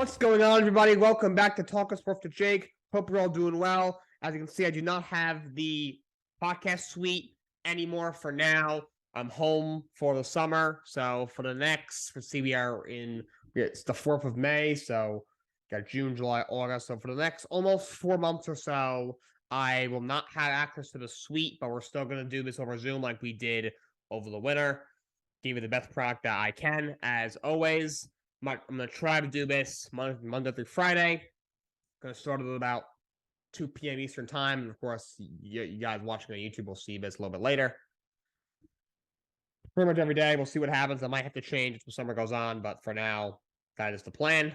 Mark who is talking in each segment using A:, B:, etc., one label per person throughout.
A: What's going on, everybody? Welcome back to Talkin Sports with Jake. Hope you're all doing well. As you can see, I do not have the podcast suite anymore for now. I'm home for the summer. So for the next, it's the 4th of May. So got June, July, August. So for the next almost 4 months or so, I will not have access to the suite, but we're still going to do this over Zoom like we did over the winter. Give you the best product that I can, as always. I'm going to try to do this Monday through Friday. Going to start at about 2 p.m. Eastern time. And of course, you guys watching on YouTube will see this a little bit later. Pretty much every day. We'll see what happens. I might have to change as the summer goes on, but for now, that is the plan.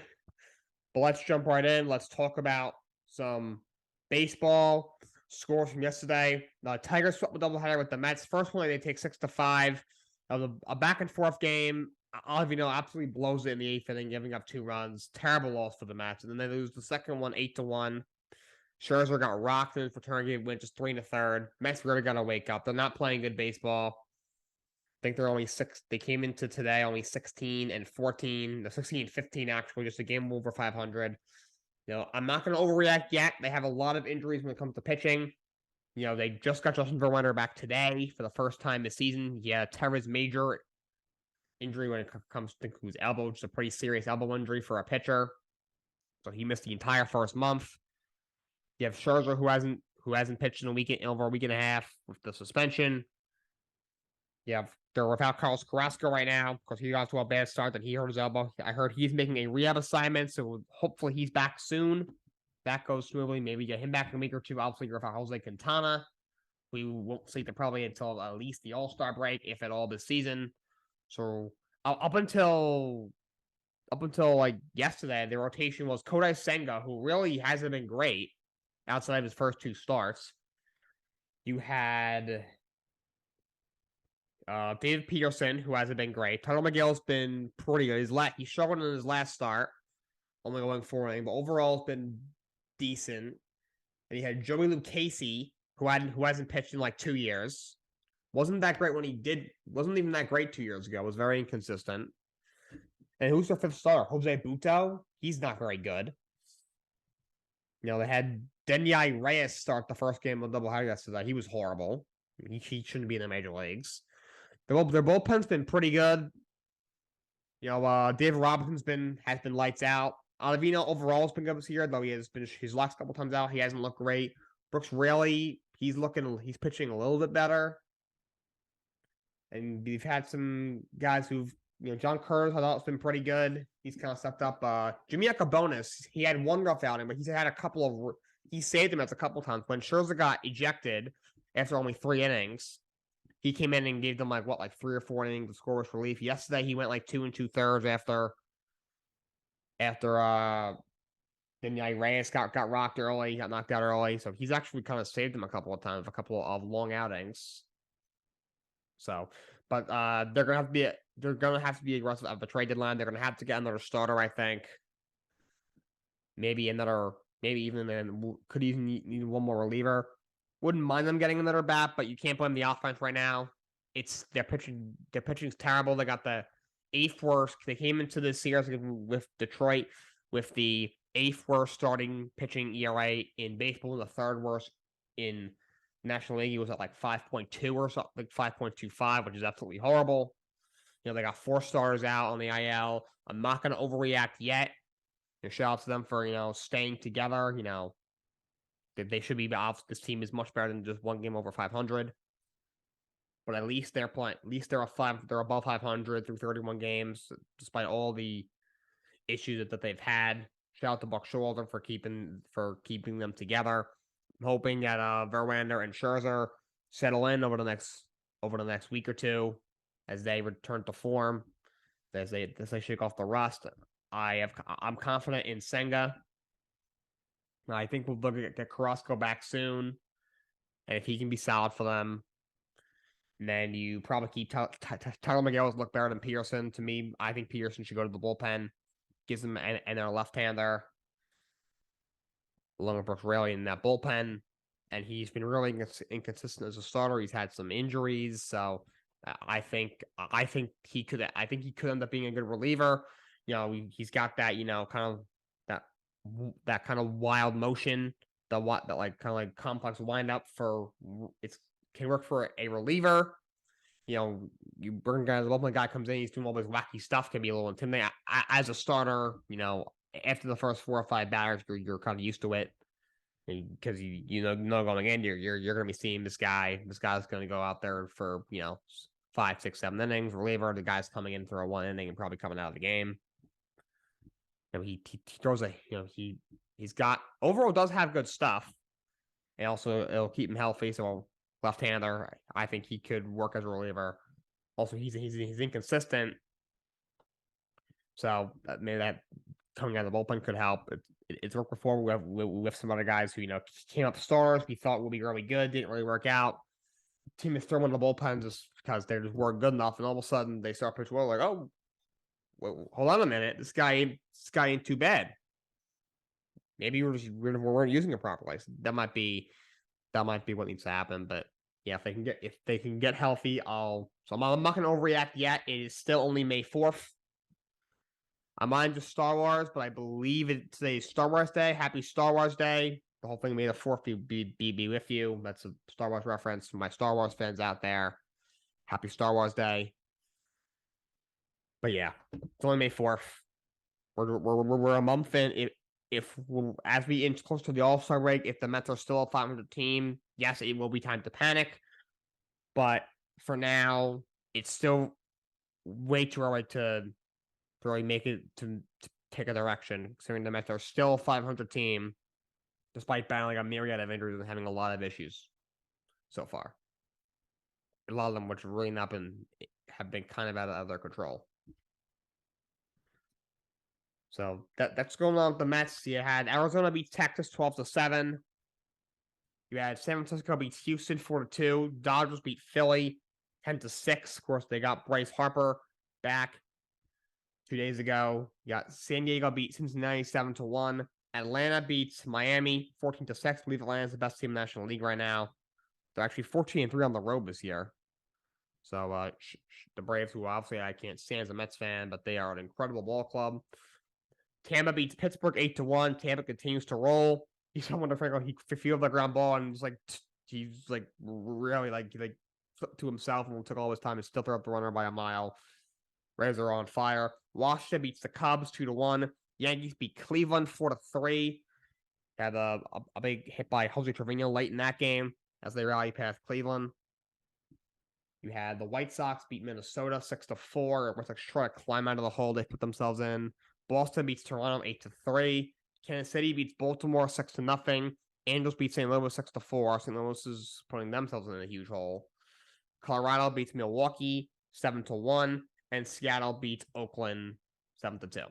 A: But let's jump right in. Let's talk about some baseball scores from yesterday. The Tigers swept a doubleheader with the Mets. First one, they take 6-5. That was a back and forth game. Ottavino absolutely blows it in the 8th inning, giving up 2 runs. Terrible loss for the Mets. And then they lose the second one 8-1. Scherzer got rocked in his return game, went just 3 1/3. Mets really got to wake up. They're not playing good baseball. I think they're only 6. They came into today only 16-14. The 16-15 actually, just a game over 500. I'm not going to overreact yet. They have a lot of injuries when it comes to pitching. They just got Justin Verlander back today for the first time this season. Yeah, Terra's major injury when it comes to his elbow, which is a pretty serious elbow injury for a pitcher. So he missed the entire first month. You have Scherzer who hasn't pitched in over a week and a half with the suspension. They're without Carlos Carrasco right now because he got to a bad start that he hurt his elbow. I heard he's making a rehab assignment, so hopefully he's back soon. That goes smoothly. Maybe get him back in a week or two. Obviously, you're without Jose Quintana. We won't see them probably until at least the All-Star break, if at all, this season. So up until like yesterday, the rotation was Kodai Senga, who really hasn't been great outside of his first 2 starts. You had David Peterson, who hasn't been great. Tyler McGill's been pretty good. He struggled in his last start, only going 4 innings, but overall it's been decent. And you had Joey Lucchesi, who hasn't pitched in like 2 years. Wasn't that great when he did. Wasn't even that great 2 years ago. Was very inconsistent. And who's their 5th starter? Jose Butto? He's not very good. They had Denyi Reyes start the first game of doubleheader yesterday. He was horrible. He shouldn't be in the major leagues. Their bullpen's been pretty good. David Robinson's has been lights out. Ottavino overall has been good this year, though he has been his last couple times out. He hasn't looked great. Brooks Raley, he's pitching a little bit better. And we've had some guys who've, John Curtis, I thought it's been pretty good. He's kind of stepped up. Jimmy Bonus, he had 1 rough outing, but he saved him a couple times. When Scherzer got ejected after only 3 innings, he came in and gave them 3 or 4 innings of scoreless relief. Yesterday, he went 2 2/3 after then Reyes got rocked early, got knocked out early. So he's actually kind of saved him a couple of times, a couple of long outings. So, but they're gonna have to be aggressive at the trade deadline. They're gonna have to get another starter, I think. Maybe even could even need 1 more reliever. Wouldn't mind them getting another bat, but you can't blame the offense right now. Their pitching's terrible. They got the 8th worst. They came into this series with Detroit with the 8th worst starting pitching ERA in baseball, and the 3rd worst in National League. He was at 5.2 or something, 5.25, which is absolutely horrible. They got 4 starters out on the IL. I'm not going to overreact yet. Shout out to them for staying together. They should be off. This team is much better than just 1 game over 500. But at least they're playing. At least they're above 500 through 31 games, despite all the issues that they've had. Shout out to Buck Showalter for keeping them together. I'm hoping that Verlander and Scherzer settle in over the next week or two as they return to form, as they shake off the rust. I'm confident in Senga. I think we'll look at Carrasco back soon, and if he can be solid for them, then you probably keep Tyler McGill's look better than Peterson. To me, I think Peterson should go to the bullpen. Gives them and their left-hander, along with Brooks Raley in that bullpen, and he's been really inconsistent as a starter. He's had some injuries, so I think he could end up being a good reliever. He's got that kind of that kind of wild motion, that like kind of like complex windup for it's can work for a reliever. You bring guys, the guy comes in, he's doing all this wacky stuff, can be a little intimidating. As a starter, after the first 4 or 5 batters, you're kind of used to it because you know going in, you're going to be seeing this guy. This guy's going to go out there for 5, 6, 7 innings. Reliever, the guy's coming in for a 1 inning and probably coming out of the game. He throws he's got overall does have good stuff, and also it'll keep him healthy. So left-hander, I think he could work as a reliever. Also, he's inconsistent, so maybe that coming out of the bullpen could help. It's worked before with some other guys who came up stars we thought would be really good, didn't really work out. Team is throwing the bullpen just because they just weren't good enough, and all of a sudden they start pitching well. Like, oh, well, hold on a minute, this guy ain't too bad. Maybe we weren't using it properly. So that might be what needs to happen. But yeah, if they can get healthy, I'm not gonna overreact yet. It is still only May 4th. I'm on just Star Wars, but I believe today's Star Wars Day. Happy Star Wars Day. The whole thing May the 4th be with you. That's a Star Wars reference for my Star Wars fans out there. Happy Star Wars Day. But yeah, it's only May 4th. We're a month in. If as we inch close to the All-Star break, if the Mets are still a 500 team, yes, it will be time to panic. But for now, it's still way too early to really make it to take a direction, considering the Mets are still a 500 team, despite battling a myriad of injuries and having a lot of issues so far. A lot of them which really have been kind of out of their control. So that's going on with the Mets. You had Arizona beat Texas 12-7. You had San Francisco beat Houston 4-2. Dodgers beat Philly 10-6. Of course, they got Bryce Harper back 2 days ago. You got San Diego beat Cincinnati 7-1. Atlanta beats Miami 14-6. I believe Atlanta's the best team in the National League right now. They're actually 14-3 on the road this year. So the Braves, who obviously I can't stand as a Mets fan, but they are an incredible ball club. Tampa beats Pittsburgh 8-1. Tampa continues to roll. He's someone to Franco. He fielded the ground ball and was he's really flipped to himself and took all his time and still threw up the runner by a mile. Rays are on fire. Washington beats the Cubs 2-1. Yankees beat Cleveland 4-3. Had a big hit by Jose Trevino late in that game as they rally past Cleveland. You had the White Sox beat Minnesota 6-4. It was trying to climb out of the hole they put themselves in. Boston beats Toronto 8-3. Kansas City beats Baltimore 6-0. Angels beat St. Louis 6-4. St. Louis is putting themselves in a huge hole. Colorado beats Milwaukee 7-1. And Seattle beats Oakland 7-2. So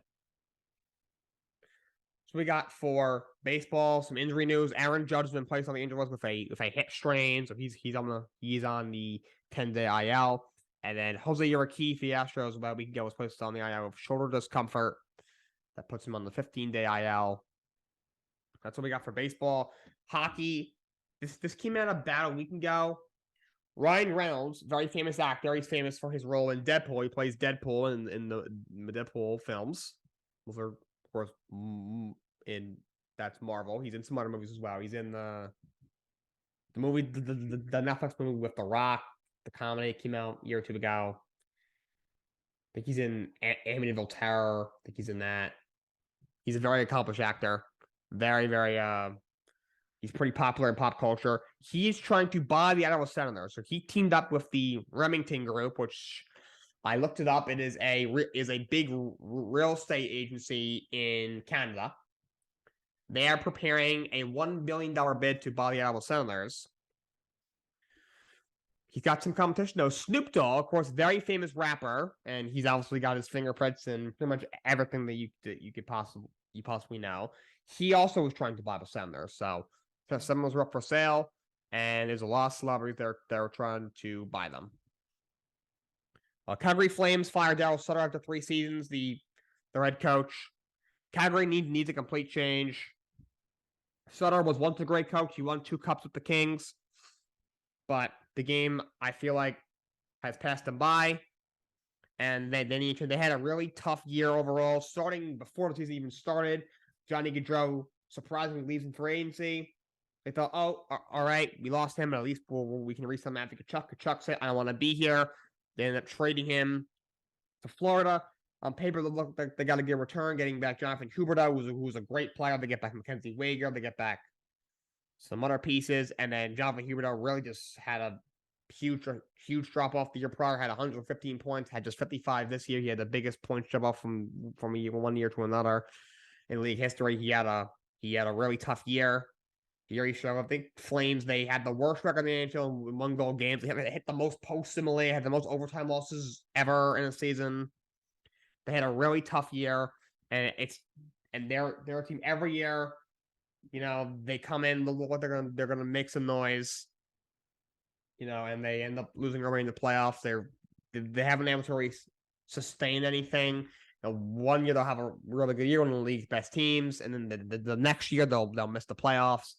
A: we got for baseball some injury news. Aaron Judge has been placed on the injury list with a hip strain, so he's on the 10-day IL. And then Jose Urquidy, the Astros, about a week ago, was placed on the IL with shoulder discomfort. That puts him on the 15-day IL. That's what we got for baseball. Hockey. This came out about a week ago. Ryan Reynolds, very famous actor. He's famous for his role in Deadpool. He plays Deadpool in the Deadpool films. Those are, of course, that's Marvel. He's in some other movies as well. He's in the movie, the Netflix movie with The Rock, the comedy came out a year or two ago. I think he's in Amityville Terror. I think he's in that. He's a very accomplished actor. Very, very he's pretty popular in pop culture. He's trying to buy the Ottawa Senators. So he teamed up with the Remington Group, which I looked it up. It is a big real estate agency in Canada. They are preparing a $1 billion bid to buy the Ottawa Senators. He's got some competition, though. Snoop Dogg, of course, very famous rapper, and he's obviously got his fingerprints in pretty much everything that you could possibly know. He also was trying to buy the Senators, so the Senators were up for sale, and there's a lot of celebrities that are trying to buy them. Calgary Flames fired Darryl Sutter after 3 seasons. Their head coach. Calgary needs a complete change. Sutter was once a great coach. He won 2 cups with the Kings, but the game, I feel like, has passed them by. And then they had a really tough year overall, starting before the season even started. Johnny Gaudreau surprisingly leaves in free agency. They thought, oh, all right, we lost him, but at least we can re-sign Matthew Tkachuk. Tkachuk said, I don't want to be here. They ended up trading him to Florida. On paper, they look like they got a good return, getting back Jonathan Huberdeau, who's a great player. They get back Mackenzie Weegar. They get back some other pieces. And then Jonathan Huberdeau really just had a huge drop off the year prior. Had 115 points, had just 55 this year. He had the biggest points drop off from one year to another in league history. He had a really tough year. He struggled. I think Flames, they had the worst record in the NHL in 1-goal games. They hit the most posts similarly, had the most overtime losses ever in a season. They had a really tough year, and their team every year, they come in, look like they're gonna make some noise, and they end up losing early in the playoffs. They haven't been able to really sustain anything. One year they'll have a really good year, one of the league's best teams, and then the next year they'll miss the playoffs.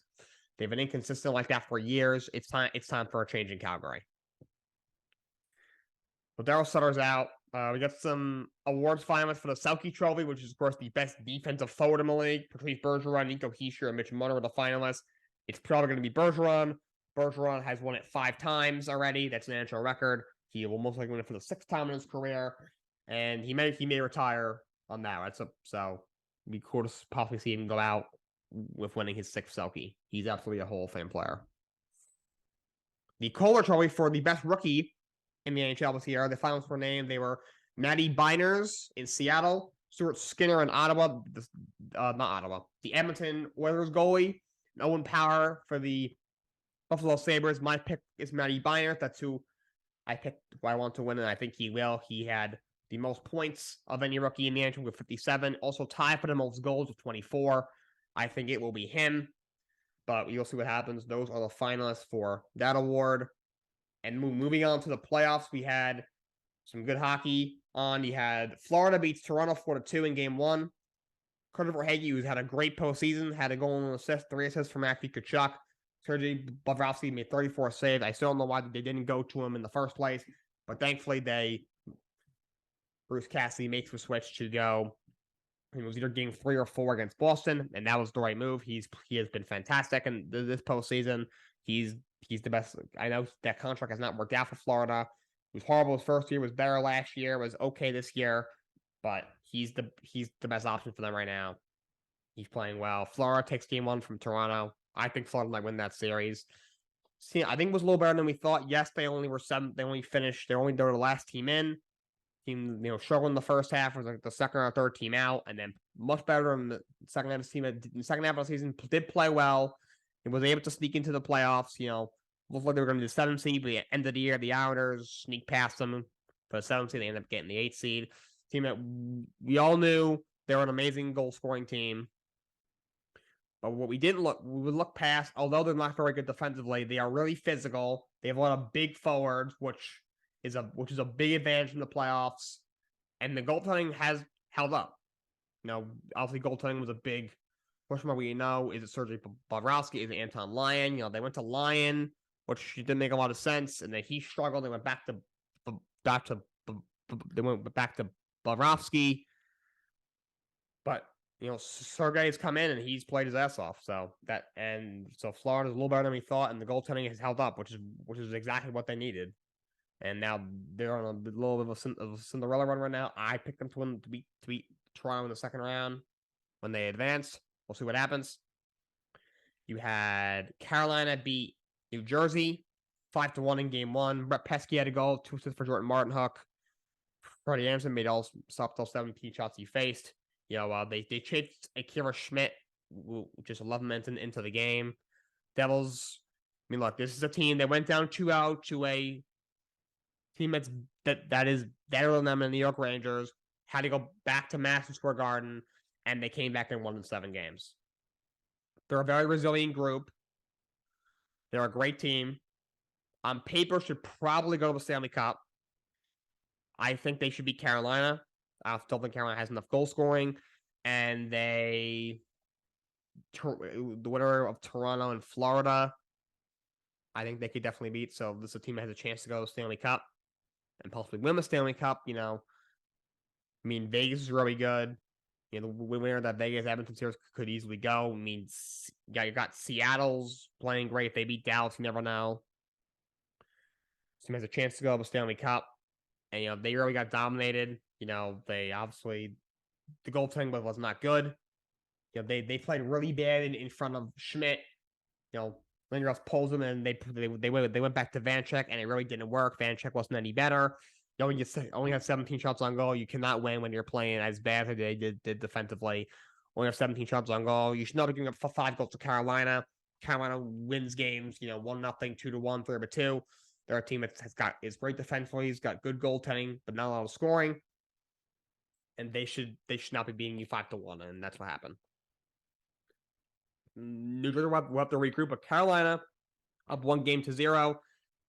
A: They've been inconsistent like that for years. It's time for a change in Calgary. So Daryl Sutter's out. We got some awards finalists for the Selke Trophy, which is, of course, the best defensive forward in the league. Patrice Bergeron, Nico Hischier, and Mitch Marner were the finalists. It's probably going to be Bergeron. Bergeron has won it 5 times already. That's an NHL record. He will most likely win it for the 6th time in his career, and he may retire on that. So we could possibly see him go out with winning his 6th Selke. He's absolutely a Hall of Fame player. The Kohler Trophy for the best rookie in the NHL this year. The finals were named. They were Matty Beiners in Seattle, Stuart Skinner in Ottawa, not Ottawa, the Edmonton Oilers goalie, and Owen Power for the Buffalo Sabres. My pick is Matty Beiners. That's who I picked, who I want to win, and I think he will. He had the most points of any rookie in the NHL with 57. Also tied for the most goals with 24. I think it will be him, but you'll see what happens. Those are the finalists for that award. And moving on to the playoffs, we had some good hockey on. You had Florida beats Toronto 4-2 in Game 1. Carter Verhaeghe, who's had a great postseason, had a goal and an assist, 3 assists from Matthew Tkachuk. Sergei Bobrovsky made 34 saves. I still don't know why they didn't go to him in the first place, but thankfully Bruce Cassidy makes the switch to go. It was either Game 3 or 4 against Boston, and that was the right move. He has been fantastic in this postseason. He's the best. I know that contract has not worked out for Florida. It was horrible his first year, was better last year, was okay this year, but he's the best option for them right now. He's playing well. Florida takes Game 1 from Toronto. I think Florida might win that series. See, I think it was a little better than we thought. Yes, they only were 7. They only finished. They were the last team in. Team, struggling in the first half, was like the second or third team out, and then much better in the second half of the team. In the second half of the season, did play well. It was able to sneak into the playoffs. Looked like they were going to do the 7th seed, but at the end of the year, the Islanders sneak past them for the 7th seed. They end up getting the 8th seed. Team that we all knew they were an amazing goal scoring team. But what we would look past, although they're not very good defensively, they are really physical. They have a lot of big forwards, which is a big advantage in the playoffs. And the goaltending has held up. Obviously goaltending was a big question mark. Is it Sergei Bobrovsky? Is it Anton Lyon? They went to Lyon, which didn't make a lot of sense, and then he struggled. They went back to Bobrovsky. But Sergei's come in and he's played his ass off. So Florida's a little better than we thought, and the goaltending has held up, which is exactly what they needed. And now they're on a little bit of a Cinderella run right now. I picked them to beat Toronto in the second round when they advanced. We'll see what happens. You had Carolina beat New Jersey 5-1 in Game 1. Brett Pesky had a goal, 2 assists for Jordan Martinhook. Freddie Anderson made stopped all 7 key shots he faced. They chased Akira Schmidt just 11 minutes into the game. Devils, look, this is a team that went down 2-0 to a team that is better than them in the New York Rangers, had to go back to Madison Square Garden, and they came back and won in 7 games. They're a very resilient group. They're a great team. On paper, should probably go to the Stanley Cup. I think they should beat Carolina. I still think Carolina has enough goal scoring, and the winner of Toronto and Florida, I think they could definitely beat. So this is a team that has a chance to go to the Stanley Cup and possibly win the Stanley Cup. Vegas is really good. The winner that Vegas Edmonton series could easily go. I mean, you got Seattle's playing great. If they beat Dallas, you never know. Team has a chance to go to the Stanley Cup. And, they really got dominated. They obviously, the goaltending was not good. They played really bad in front of Schmidt. Lindros pulls them, and they went back to Vanchek, and it really didn't work. Vanchek wasn't any better. You only have 17 shots on goal. You cannot win when you're playing as bad as they did defensively. Only have 17 shots on goal. You should not be giving up 5 goals to Carolina. Carolina wins games, 1-0, 2-1, 3-2. They're a team that is great defensively. He's got good goaltending, but not a lot of scoring. And they should not be beating you 5-1, and that's what happened. New Jersey will have to regroup, but Carolina up 1-0 in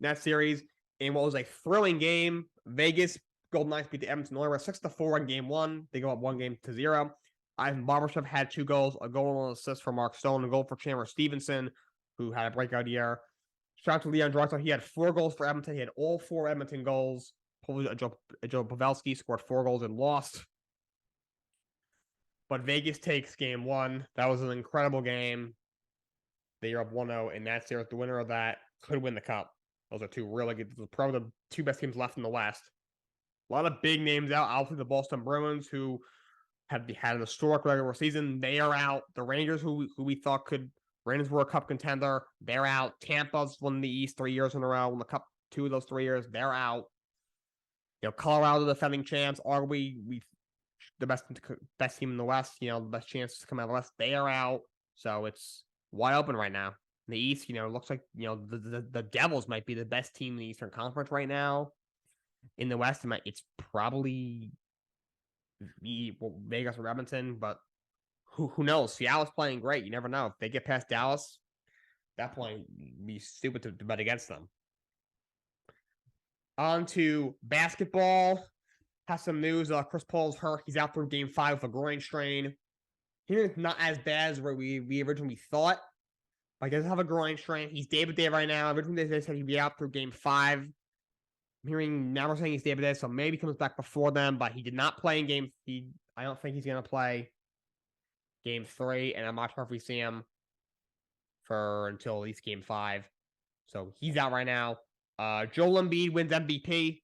A: that series in what was a thrilling game. Vegas Golden Knights beat the Edmonton Oilers 6-4 in game 1. They go up 1-0. Ivan Barbashev had 2 goals, a goal and an assist for Mark Stone, a goal for Chandler Stevenson, who had a breakout year. Shout out to Leon Draisaitl. He had 4 goals for Edmonton. He had all 4 Edmonton goals. Joe Pavelski scored 4 goals and lost. But Vegas takes game 1. That was an incredible game. They are up 1-0 in that series. The winner of that could win the cup. Those are 2 really good. Probably the 2 best teams left in the West. A lot of big names out. Obviously, the Boston Bruins, who had an historic regular season, they are out. The Rangers, who we thought Rangers were a cup contender, they're out. Tampa's won the East 3 years in a row. Won the cup 2 of those 3 years, they're out. Colorado, the defending champs, are we the best team in the West? The best chances to come out of the West, they are out. So it's wide open right now. In the East, it looks like the Devils might be the best team in the Eastern Conference right now. In the West, it's probably Vegas or Edmonton, but who knows? Seattle's playing great. You never know. If they get past Dallas, at that point, it'd be stupid to bet against them. On to basketball. Has some news. Chris Paul's hurt. He's out through game 5 with a groin strain. He's not as bad as what we originally thought, but he doesn't have a groin strain. He's day-to-day right now. Originally, they said he'd be out through game 5. I'm hearing now we're saying he's day-to-day, so maybe he comes back before them, but he did not play in game. I don't think he's going to play game 3, and I'm not sure if we see him until at least game 5. So he's out right now. Joel Embiid wins MVP.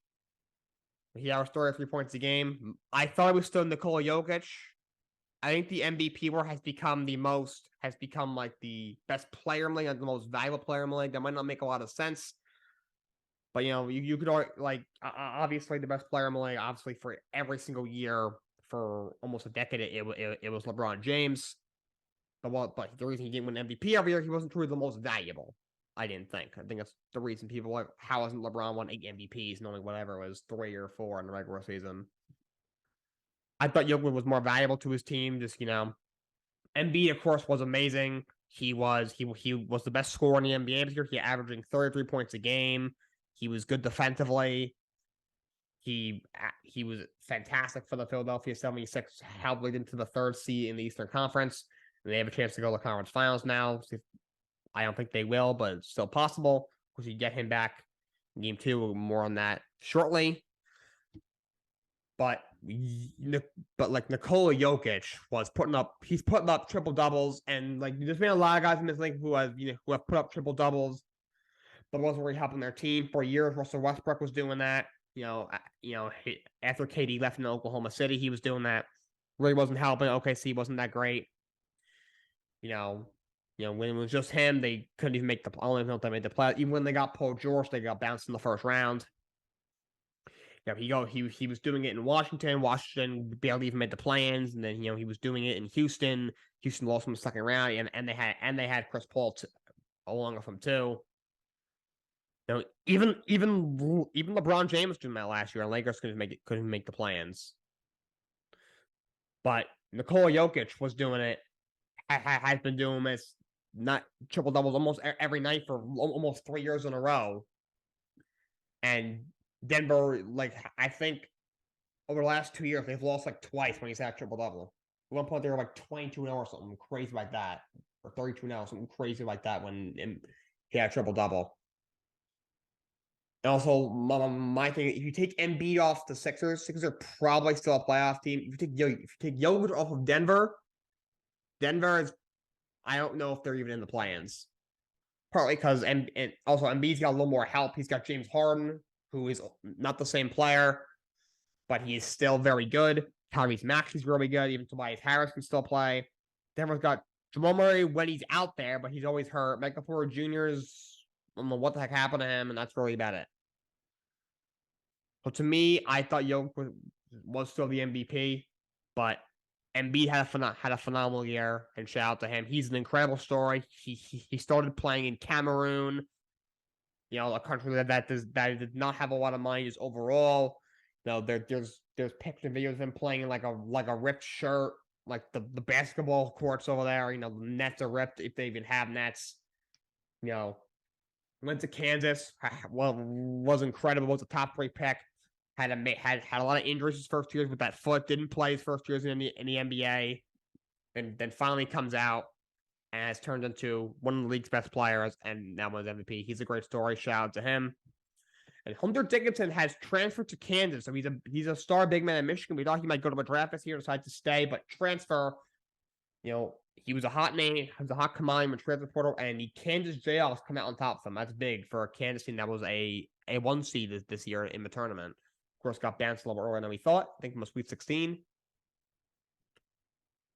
A: He averaged 33 points a game. I thought it was still Nikola Jokic. I think the MVP award has become like the best player in the league, the most valuable player in the league. That might not make a lot of sense. But, you could obviously the best player in the league, obviously for every single year for almost a decade, it was LeBron James. But the reason he didn't win MVP every year, he wasn't truly the most valuable. I didn't think. I think that's the reason people are like, how hasn't LeBron won 8 MVPs and only whatever it was 3 or 4 in the regular season? I thought Jokic was more valuable to his team. Just Embiid, of course, was amazing. He was the best scorer in the NBA this year. He averaging 33 points a game. He was good defensively. He was fantastic for the Philadelphia 76, helped lead into the 3rd seed in the Eastern Conference. And they have a chance to go to the conference finals now. I don't think they will, but it's still possible because you get him back in game 2. More on that shortly. But Nikola Jokic was putting up triple doubles, and there's been a lot of guys in this league who have put up triple doubles, but wasn't really helping their team for years. Russell Westbrook was doing that. After KD left in Oklahoma City, he was doing that. Really wasn't helping. OKC wasn't that great. When it was just him, they couldn't even make I don't even know if they made the play. Even when they got Paul George, they got bounced in the first round. He was doing it in Washington. Washington barely even made the plans, and then he was doing it in Houston. Houston lost him in the second round, and they had Chris Paul along with him too. Even LeBron James doing that last year, and Lakers couldn't make the plans. But Nikola Jokic was doing it. Has been doing this, not triple doubles almost every night for almost 3 years in a row. And Denver, I think over the last 2 years, they've lost twice when he's had triple double. At one point, they were 22-0 or something crazy like that, or 32-0, something crazy like that when he had triple double. And also, my thing, if you take Embiid off the Sixers are probably still a playoff team. If you take Jokic off of Denver is, I don't know if they're even in the plans. Partly because, and also Embiid's got a little more help. He's got James Harden, who is not the same player, but he's still very good. Tyrese Maxey's really good. Even Tobias Harris can still play. Denver's got Jamal Murray when he's out there, but he's always hurt. Michael Porter Jr.'s, I don't know what the heck happened to him, and that's really about it. So to me, I thought Jokic was still the MVP, but Embiid had a phenomenal year, and shout out to him. He's an incredible story. He started playing in Cameroon, a country that did not have a lot of money just overall. There's pictures and videos of him playing in like a ripped shirt, like the basketball courts over there. The nets are ripped if they even have nets. Went to Kansas. Was incredible. Was a top 3 pick. Had a lot of injuries his first 2 years with that foot. Didn't play his first 2 years in the NBA, and then finally comes out and has turned into one of the league's best players, and now wins MVP. He's a great story. Shout out to him. And Hunter Dickinson has transferred to Kansas, so he's a star big man in Michigan. We thought he might go to a draft this year, decided to stay, but transfer. He was a hot name. He was a hot commodity in the transfer portal, and the Kansas Jayhawks come out on top of him. That's big for a Kansas team that was a 1 seed this year in the tournament. Of course, got bounced a little earlier than we thought. I think from a Sweet 16.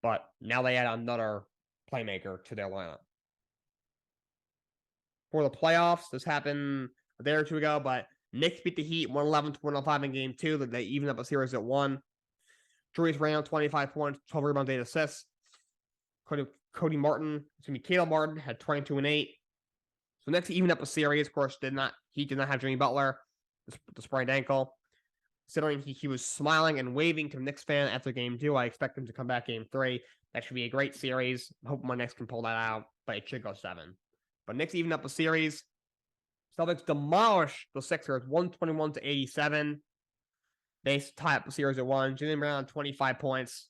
A: But now they add another playmaker to their lineup. For the playoffs, this happened a day or two ago, but Knicks beat the Heat 111-105 in game 2. They evened up a series at 1. Julius Randle, 25 points, 12 rebounds, 8 assists. Caleb Martin had 22 and 8. So Knicks evened up a series. Of course, Heat did not have Jimmy Butler, the sprained ankle. Considering he was smiling and waving to the Knicks fan after game 2, I expect him to come back game 3. That should be a great series. I hope my Knicks can pull that out, but it should go 7. But Knicks evened up a series. Celtics demolished the Sixers 121-87. They tie up the series at 1. Jaylen Brown, 25 points.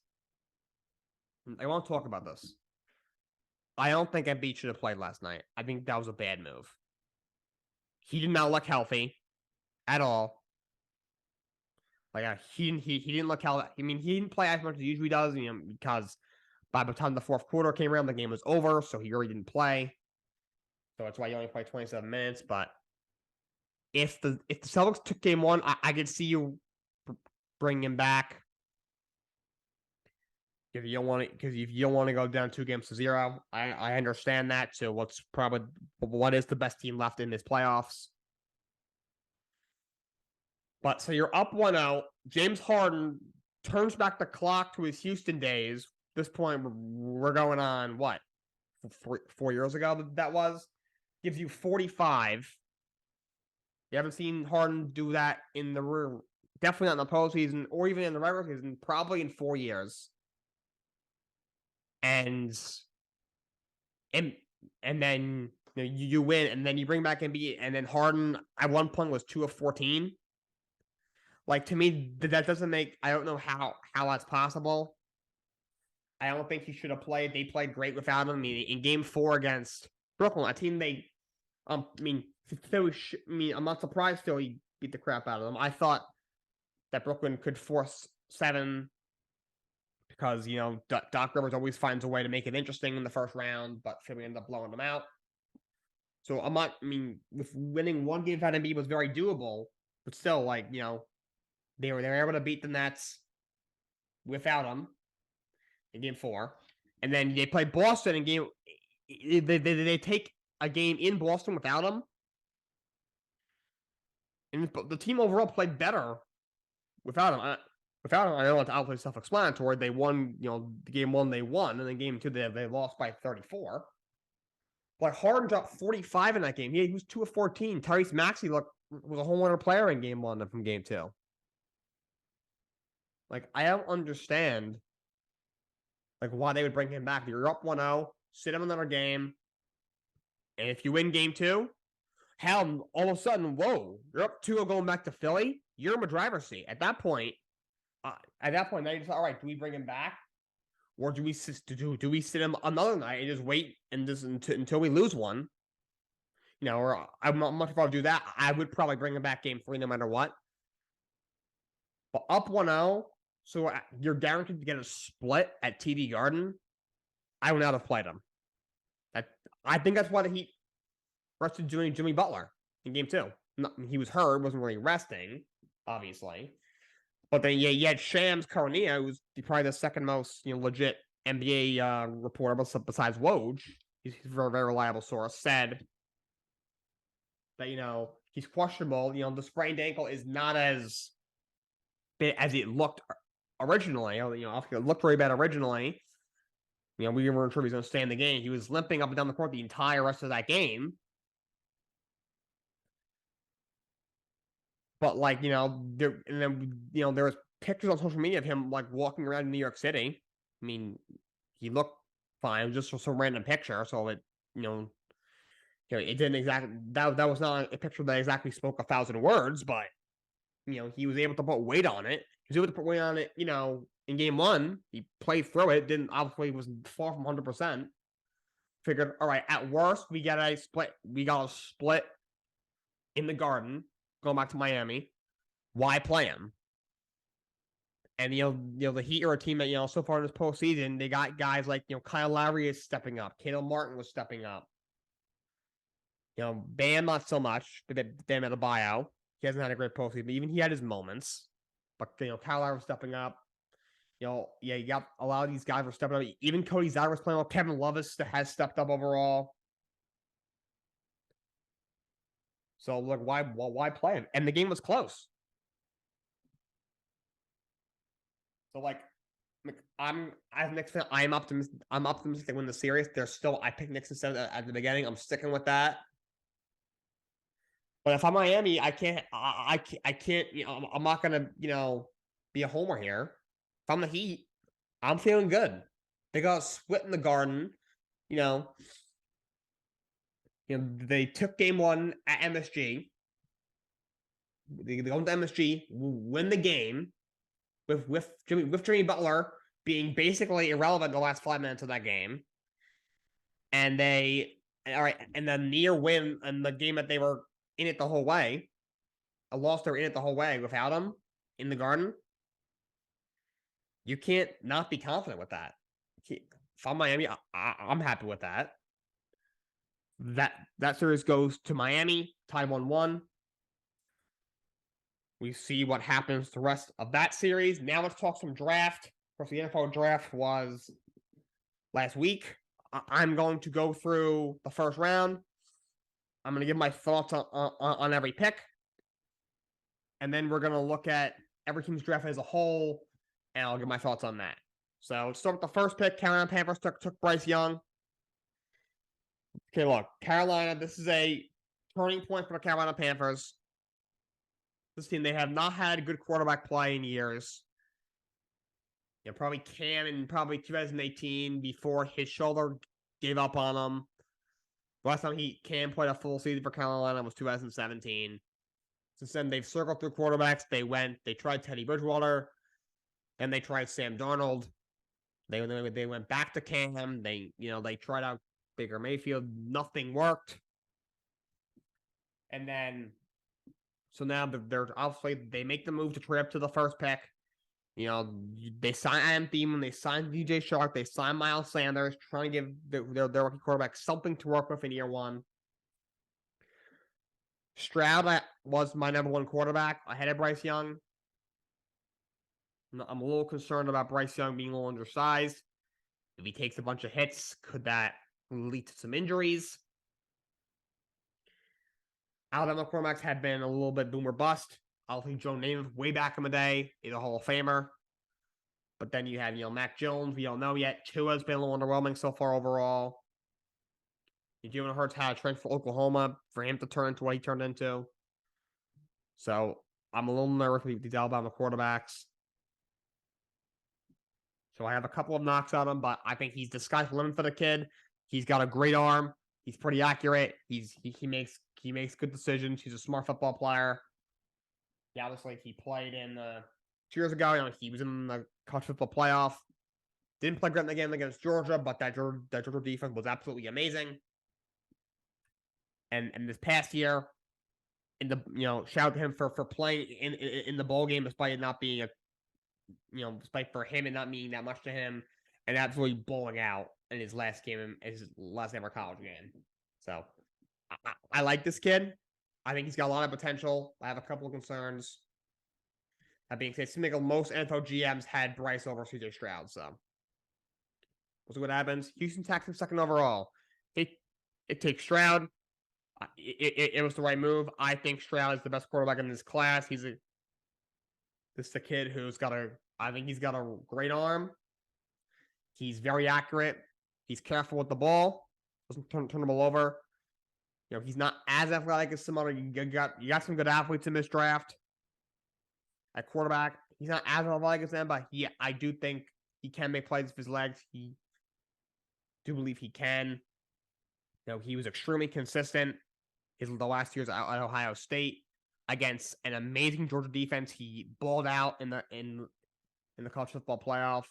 A: I won't talk about this. I don't think Embiid should have played last night. I think that was a bad move. He did not look healthy at all. He didn't look healthy. I mean, he didn't play as much as he usually does, because by the time the fourth quarter came around, the game was over, so he really didn't play. So that's why he only played 27 minutes. But if the Celtics took game 1, I could see you bring him back. If you don't want to go down 2-0, I understand that. So what is the best team left in this playoffs? But so you're up 1-0. James Harden turns back the clock to his Houston days. At this point, we're going on what? 4 years ago that was? Gives you 45. You haven't seen Harden do that in the definitely not in the postseason or even in the regular season, probably in 4 years. And then you win, and then you bring back Embiid, and then Harden at one point was 2 of 14. To me, that doesn't make. I don't know how that's possible. I don't think he should have played. They played great without him. In game 4 against Brooklyn, a team I'm not surprised Philly beat the crap out of them. I thought that Brooklyn could force 7 because, Doc Rivers always finds a way to make it interesting in the first round, but Philly ended up blowing them out. So with winning 1 game without Embiid was very doable, but still, they were able to beat the Nets without him in game 4. And then they play Boston in game. They take a game in Boston without him. And the team overall played better without him. I know it's obviously self-explanatory. They won, game 1 they won, and then game 2 they lost by 34. But Harden dropped 45 in that game. He was 2 of 14. Tyrese Maxey was a whole other player in game 1 from game 2. I don't understand why they would bring him back. You're up 1-0, sit him another game, and if you win game 2, hell, all of a sudden, whoa, you're up 2-0 going back to Philly. You're in the driver's seat. At that point, now you just, all right, do we bring him back? Or do we sit him another night and just wait until we lose one? or I'm not much about to do that. I would probably bring him back game 3 no matter what. But up 1-0, so you're guaranteed to get a split at TD Garden. I would not have played him. I think that's why the Heat rested Jimmy Butler in game 2. He was hurt, wasn't really resting, obviously. But then you had Shams Charania, who's probably the second most legit NBA reporter besides Woj. He's a very, very reliable source. Said that he's questionable. The sprained ankle is not as bad as it looked originally. It looked really bad originally. We weren't sure he was going to stay in the game. He was limping up and down the court the entire rest of that game. But there was pictures on social media of him walking around in New York City. I mean, he looked fine. It was just some random picture, so it it didn't exactly that was not a picture that exactly spoke 1,000 words, but he was able to put weight on it. He was able to put weight on it. In game 1, he played through it. Didn't obviously was far from 100%. Figured, all right, at worst we got a split. We got a split in the Garden. Going back to Miami, why play him? And the Heat are a team that so far in this postseason they got guys like Kyle Lowry is stepping up, Caleb Martin was stepping up. Bam not so much. Bam had a buyout. He hasn't had a great postseason, but even he had his moments. But Kyle Lowry was stepping up. You got a lot of these guys were stepping up. Even Cody Zeller was playing well. Kevin Love has stepped up overall. So look, why play him? And the game was close. So I'm as Knicks fan, I'm optimistic. I'm optimistic they win the series. I picked Knicks instead at the beginning. I'm sticking with that. But if I'm Miami, I can't. I can't. I'm not gonna be a homer here. If I'm the Heat, I'm feeling good. They got a split in the Garden. They took game 1 at MSG. They go to MSG, win the game with Jimmy Butler being basically irrelevant the last 5 minutes of that game. And and then near win in the game that they were in it the whole way. A loss they were in it the whole way without him in the Garden. You can't not be confident with that. If I'm Miami, I'm happy with that. That series goes to Miami, tied 1-1. We see what happens the rest of that series. Now let's talk some draft. Of course, the NFL draft was last week. I'm going to go through the first round. I'm going to give my thoughts on every pick. And then we're going to look at every team's draft as a whole, and I'll give my thoughts on that. So let's start with the first pick. Carolina Panthers took Bryce Young. Okay, look, Carolina, this is a turning point for the Carolina Panthers. This team, they have not had good quarterback play in years. Probably Cam in probably 2018 before his shoulder gave up on him. Last time Cam played a full season for Carolina was 2017. Since then, they've circled through quarterbacks. They tried Teddy Bridgewater, then they tried Sam Darnold. They went back to Cam. They tried out Baker Mayfield. Nothing worked. And then, so now they're obviously they make the move to trade up to the first pick. They sign Adam Thielen, they signed DJ Shark, they signed Miles Sanders, trying to give their rookie quarterback something to work with in year 1. Stroud was my number 1 quarterback ahead of Bryce Young. I'm a little concerned about Bryce Young being a little undersized. If he takes a bunch of hits, could that lead to some injuries? Alabama quarterbacks have been a little bit boom or bust. I think Joe Namath, way back in the day, is a Hall of Famer. But then you have, Mac Jones. We don't know yet. Tua's been a little underwhelming so far overall. Jalen Hurts had a transfer for Oklahoma for him to turn into what he turned into. So I'm a little nervous with these Alabama quarterbacks. So I have a couple of knocks on him, but I think he's the sky's the limit for the kid. He's got a great arm. He's pretty accurate. He makes good decisions. He's a smart football player. Yeah, obviously he played in 2 years ago. He was in the college football playoff. Didn't play great in the game against Georgia, but that Georgia defense was absolutely amazing. And this past year, shout out to him for playing in the bowl game despite it not being despite for him and not meaning that much to him, and absolutely bowling out in his last game, his last ever college game. So I like this kid. I think he's got a lot of potential. I have a couple of concerns. That being said, it seems like most NFL GMs had Bryce over CJ Stroud. So we'll see what happens. Houston Texans second overall. It takes Stroud. It was the right move. I think Stroud is the best quarterback in this class. This is a kid who's I think he's got a great arm. He's very accurate. He's careful with the ball. Doesn't turn the ball over. He's not as athletic as some other. You got some good athletes in this draft. At quarterback, he's not as athletic as them, but I do think he can make plays with his legs. He do believe he can. He was extremely consistent the last years at Ohio State against an amazing Georgia defense. He balled out in the college football playoff.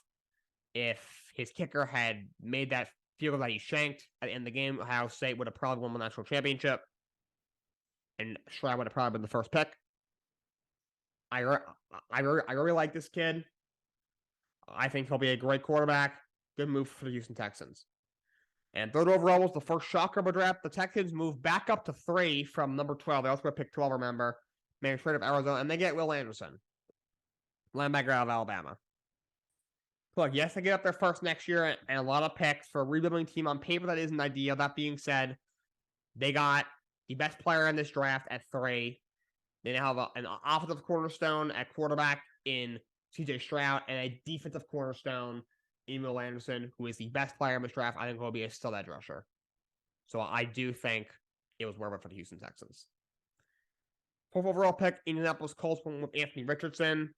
A: If his kicker had made that field goal that he shanked at the end of the game, Ohio State would have probably won the national championship, and Stroud would have probably been the first pick. I really like this kid. I think he'll be a great quarterback. Good move for the Houston Texans. And third overall was the first shocker of a draft. The Texans moved back up to 3 from number 12. They also got pick 12, remember. Made trade of Arizona, and they get Will Anderson, linebacker out of Alabama. Look, yes, they get up there first next year and a lot of picks for a rebuilding team. On paper, that isn't ideal. That being said, they got the best player in this draft at 3. They now have an offensive cornerstone at quarterback in CJ Stroud and a defensive cornerstone in Will Anderson, who is the best player in this draft. I think will be a stud edge rusher. So I do think it was worth it for the Houston Texans. 4th overall pick, Indianapolis Colts went with Anthony Richardson.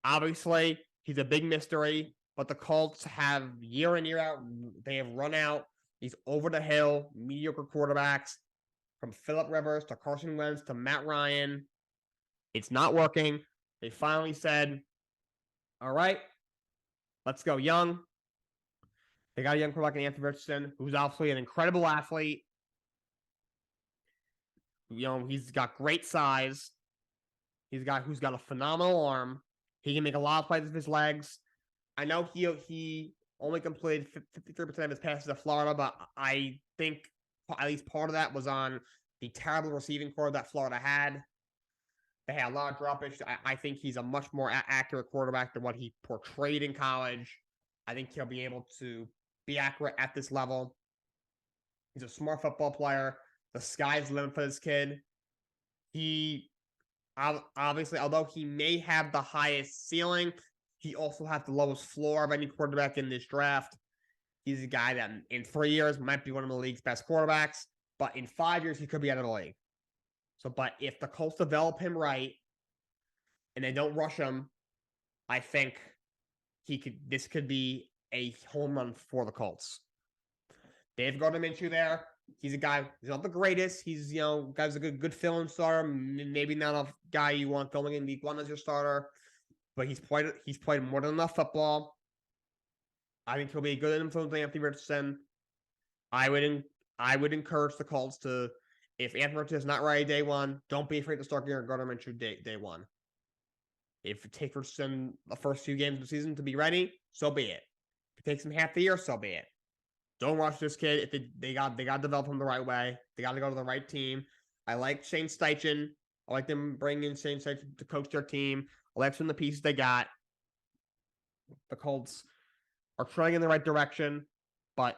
A: Obviously, he's a big mystery, but the Colts have year in, year out, they have run out these over-the-hill, mediocre quarterbacks from Phillip Rivers to Carson Wentz to Matt Ryan. It's not working. They finally said, all right, let's go young. They got a young quarterback in Anthony Richardson, who's obviously an incredible athlete. He's got great size. Who's got a phenomenal arm. He can make a lot of plays with his legs. I know he only completed 53% of his passes to Florida, but I think at least part of that was on the terrible receiving core that Florida had. They had a lot of droppage. I think he's a much more accurate quarterback than what he portrayed in college. I think he'll be able to be accurate at this level. He's a smart football player. The sky's the limit for this kid. He obviously, although he may have the highest ceiling, he also has the lowest floor of any quarterback in this draft. He's a guy that in 3 years might be one of the league's best quarterbacks, but in 5 years, he could be out of the league. But if the Colts develop him right and they don't rush him, I think this could be a home run for the Colts. They've got Minshew there. He's a guy, he's not the greatest. He's, guy's a good fill-in starter. Maybe not a guy you want going in week 1 as your starter, but he's played more than enough football. I think he'll be a good influence on Anthony Richardson. I would encourage the Colts to, if Anthony Richardson is not ready day 1, don't be afraid to start Gardner Minshew day 1. If it takes Richardson the first few games of the season to be ready, so be it. If it takes him half the year, so be it. Don't rush this kid. If they got to develop him the right way. They got to go to the right team. I like Shane Steichen. I like them bringing in Shane Steichen to coach their team. I like some of the pieces they got. The Colts are trying in the right direction, but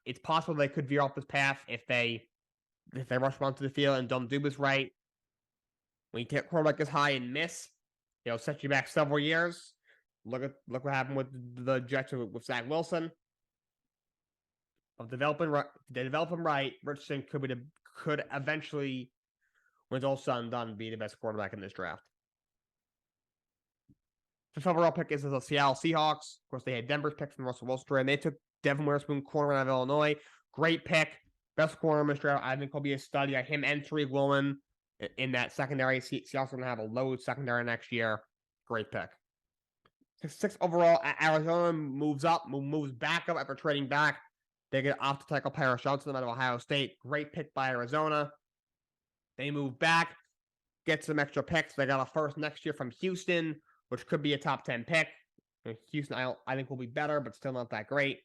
A: it's possible they could veer off this path if they rush onto the field and don't do this right. When you take quarterback this high and miss, it'll set you back several years. Look what happened with the Jets with Zach Wilson. Of developing right, they develop him right. Richardson could eventually, when it's all said and done, be the best quarterback in this draft. 5th overall pick is the Seattle Seahawks. Of course, they had Denver's pick from Russell Wilson, and they took Devin Witherspoon, corner out of Illinois. Great pick, best corner in this draft. I think he'll be a stud. You got him and Tariq Woolen in that secondary. Seahawks are going to have a load secondary next year. Great pick. 6th overall, Arizona moves back up after trading back. They get off the tackle Paris Johnson out of Ohio State. Great pick by Arizona. They move back, get some extra picks. They got a first next year from Houston, which could be a top 10 pick. Houston, I think, will be better, but still not that great.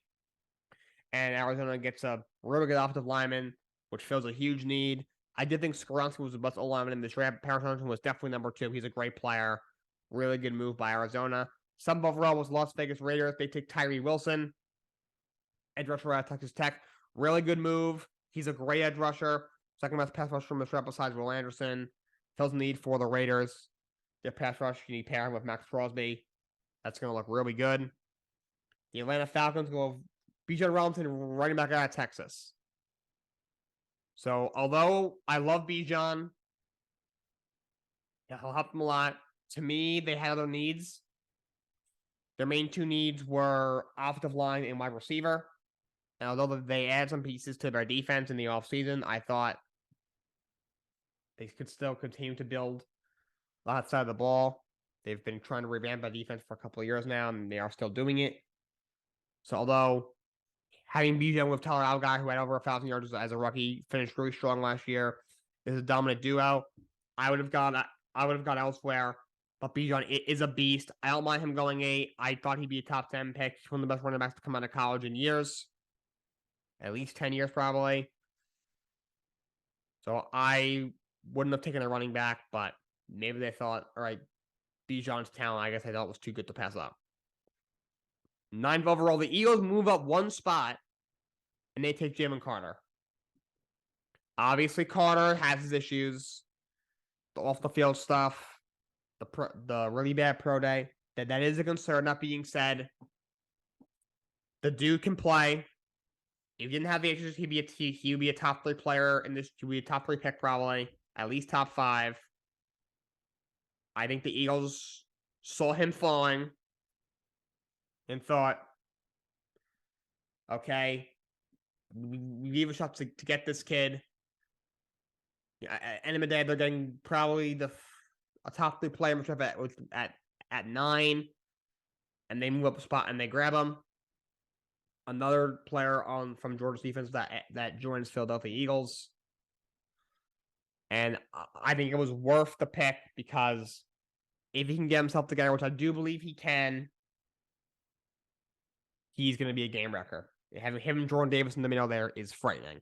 A: And Arizona gets a really good offensive lineman, which fills a huge need. I did think Skoronski was the best O-lineman in this draft. Paris Johnson was definitely number 2. He's a great player. Really good move by Arizona. 7th overall was Las Vegas Raiders. They take Tyree Wilson, edge rusher out of Texas Tech. Really good move. He's a great edge rusher. Second best pass rusher from the draft besides Will Anderson. Fills the need for the Raiders. Their pass rush, you need pairing with Max Crosby. That's going to look really good. The Atlanta Falcons go Bijan Robinson, running back out of Texas. So, although I love Bijan, he'll help them a lot. To me, they had other needs. Their main 2 needs were offensive line and wide receiver. And although they add some pieces to their defense in the offseason, I thought they could still continue to build that side of the ball. They've been trying to revamp their defense for a couple of years now, and they are still doing it. So, although having Bijan with Tyler Algier, who had over 1,000 yards as a rookie, finished really strong last year, is a dominant duo. I would have gone elsewhere, but Bijan is a beast. I don't mind him going 8. I thought he'd be a top 10 pick. He's one of the best running backs to come out of college in years, at least 10 years probably. So I wouldn't have taken a running back, but maybe they thought, all right, Bijan's talent, I guess I thought was too good to pass up. 9th overall, the Eagles move up 1 spot, and they take Jalen Carter. Obviously, Carter has his issues, the off-the-field stuff, the really bad pro day. That is a concern. That being said, the dude can play. If he didn't have the issues, he'd be a top 3 player in this. He'd be a top 3 pick probably, at least top 5. I think the Eagles saw him falling and thought, okay, we give a shot to get this kid. End of the day, they're getting probably a top 3 player at 9, and they move up a spot and they grab him. Another player from Georgia's defense that joins Philadelphia Eagles. And I think it was worth the pick because if he can get himself together, which I do believe he can, he's going to be a game wrecker. Having him and Jordan Davis in the middle there is frightening.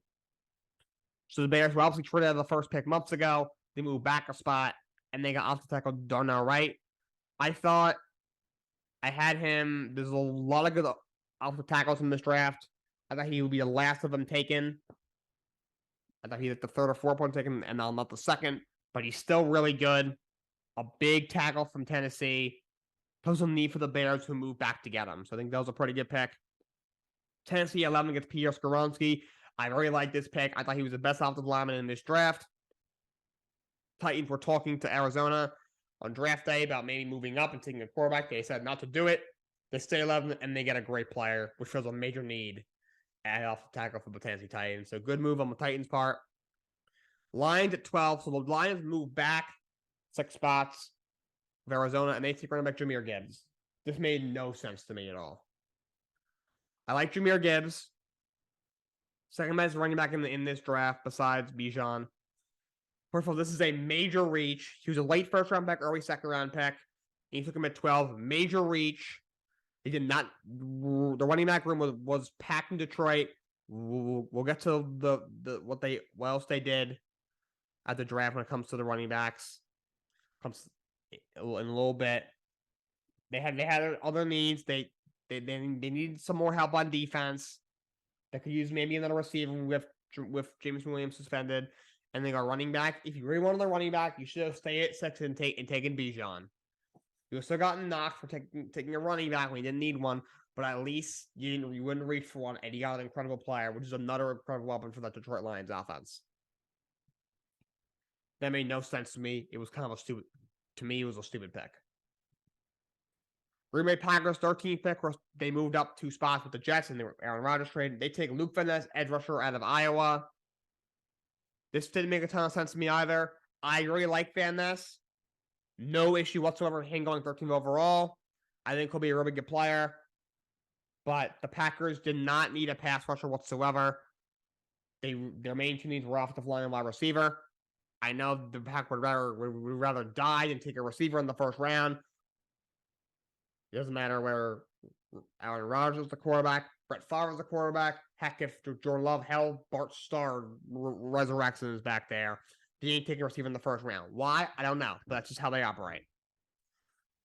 A: So the Bears were obviously traded out of the first pick months ago. They moved back a spot, and they got off the tackle Darnell Wright. I thought I had him. There's a lot of good off the tackles in this draft. I thought he would be the last of them taken. I thought he was the 3rd or 4th one taken, and not the 2nd. But he's still really good. A big tackle from Tennessee. Pose some need for the Bears who move back to get him. So I think that was a pretty good pick. Tennessee 11 gets Peter Skoronski. I really like this pick. I thought he was the best offensive lineman in this draft. Titans were talking to Arizona on draft day about maybe moving up and taking a quarterback. They said not to do it. They stay 11, and they get a great player, which shows a major need at off the tackle for the Tennessee Titans. So good move on the Titans' part. Lions at 12. So the Lions move back 6 spots of Arizona, and they take running back Jahmyr Gibbs. This made no sense to me at all. I like Jahmyr Gibbs. Second best running back in this draft besides Bijan. First of all, this is a major reach. He was a late 1st round pick, early 2nd round pick. He took him at 12. Major reach. He did not. The running back room was packed in Detroit. We'll get to what else they did at the draft when it comes to the running backs. Comes in a little bit. They had other needs. They needed some more help on defense. They could use maybe another receiver with James Williams suspended, and they got running back. If you really wanted a running back, you should have stayed at 6 and taken Bijan. You still gotten knocked for taking a running back when you didn't need one, but at least you wouldn't reach for one, and you got an incredible player, which is another incredible weapon for that Detroit Lions offense. That made no sense to me. It was kind of a stupid. To me, it was a stupid pick. Green Bay Packers 13th pick. They moved up 2 spots with the Jets and the Aaron Rodgers trade. They take Luke Van Ness, edge rusher out of Iowa. This didn't make a ton of sense to me either. I really like Van Ness. No issue whatsoever with him going 13th overall. I think he'll be a really good player. But the Packers did not need a pass rusher whatsoever. Their main two needs were offensive line and wide receiver. I know the Pack would rather die than take a receiver in the first round. It doesn't matter whether Aaron Rodgers is the quarterback, Brett Favre is the quarterback. Heck, if Jordan Love, Bart Starr resurrects and is back there, they ain't taking a receiver in the first round. Why? I don't know, but that's just how they operate.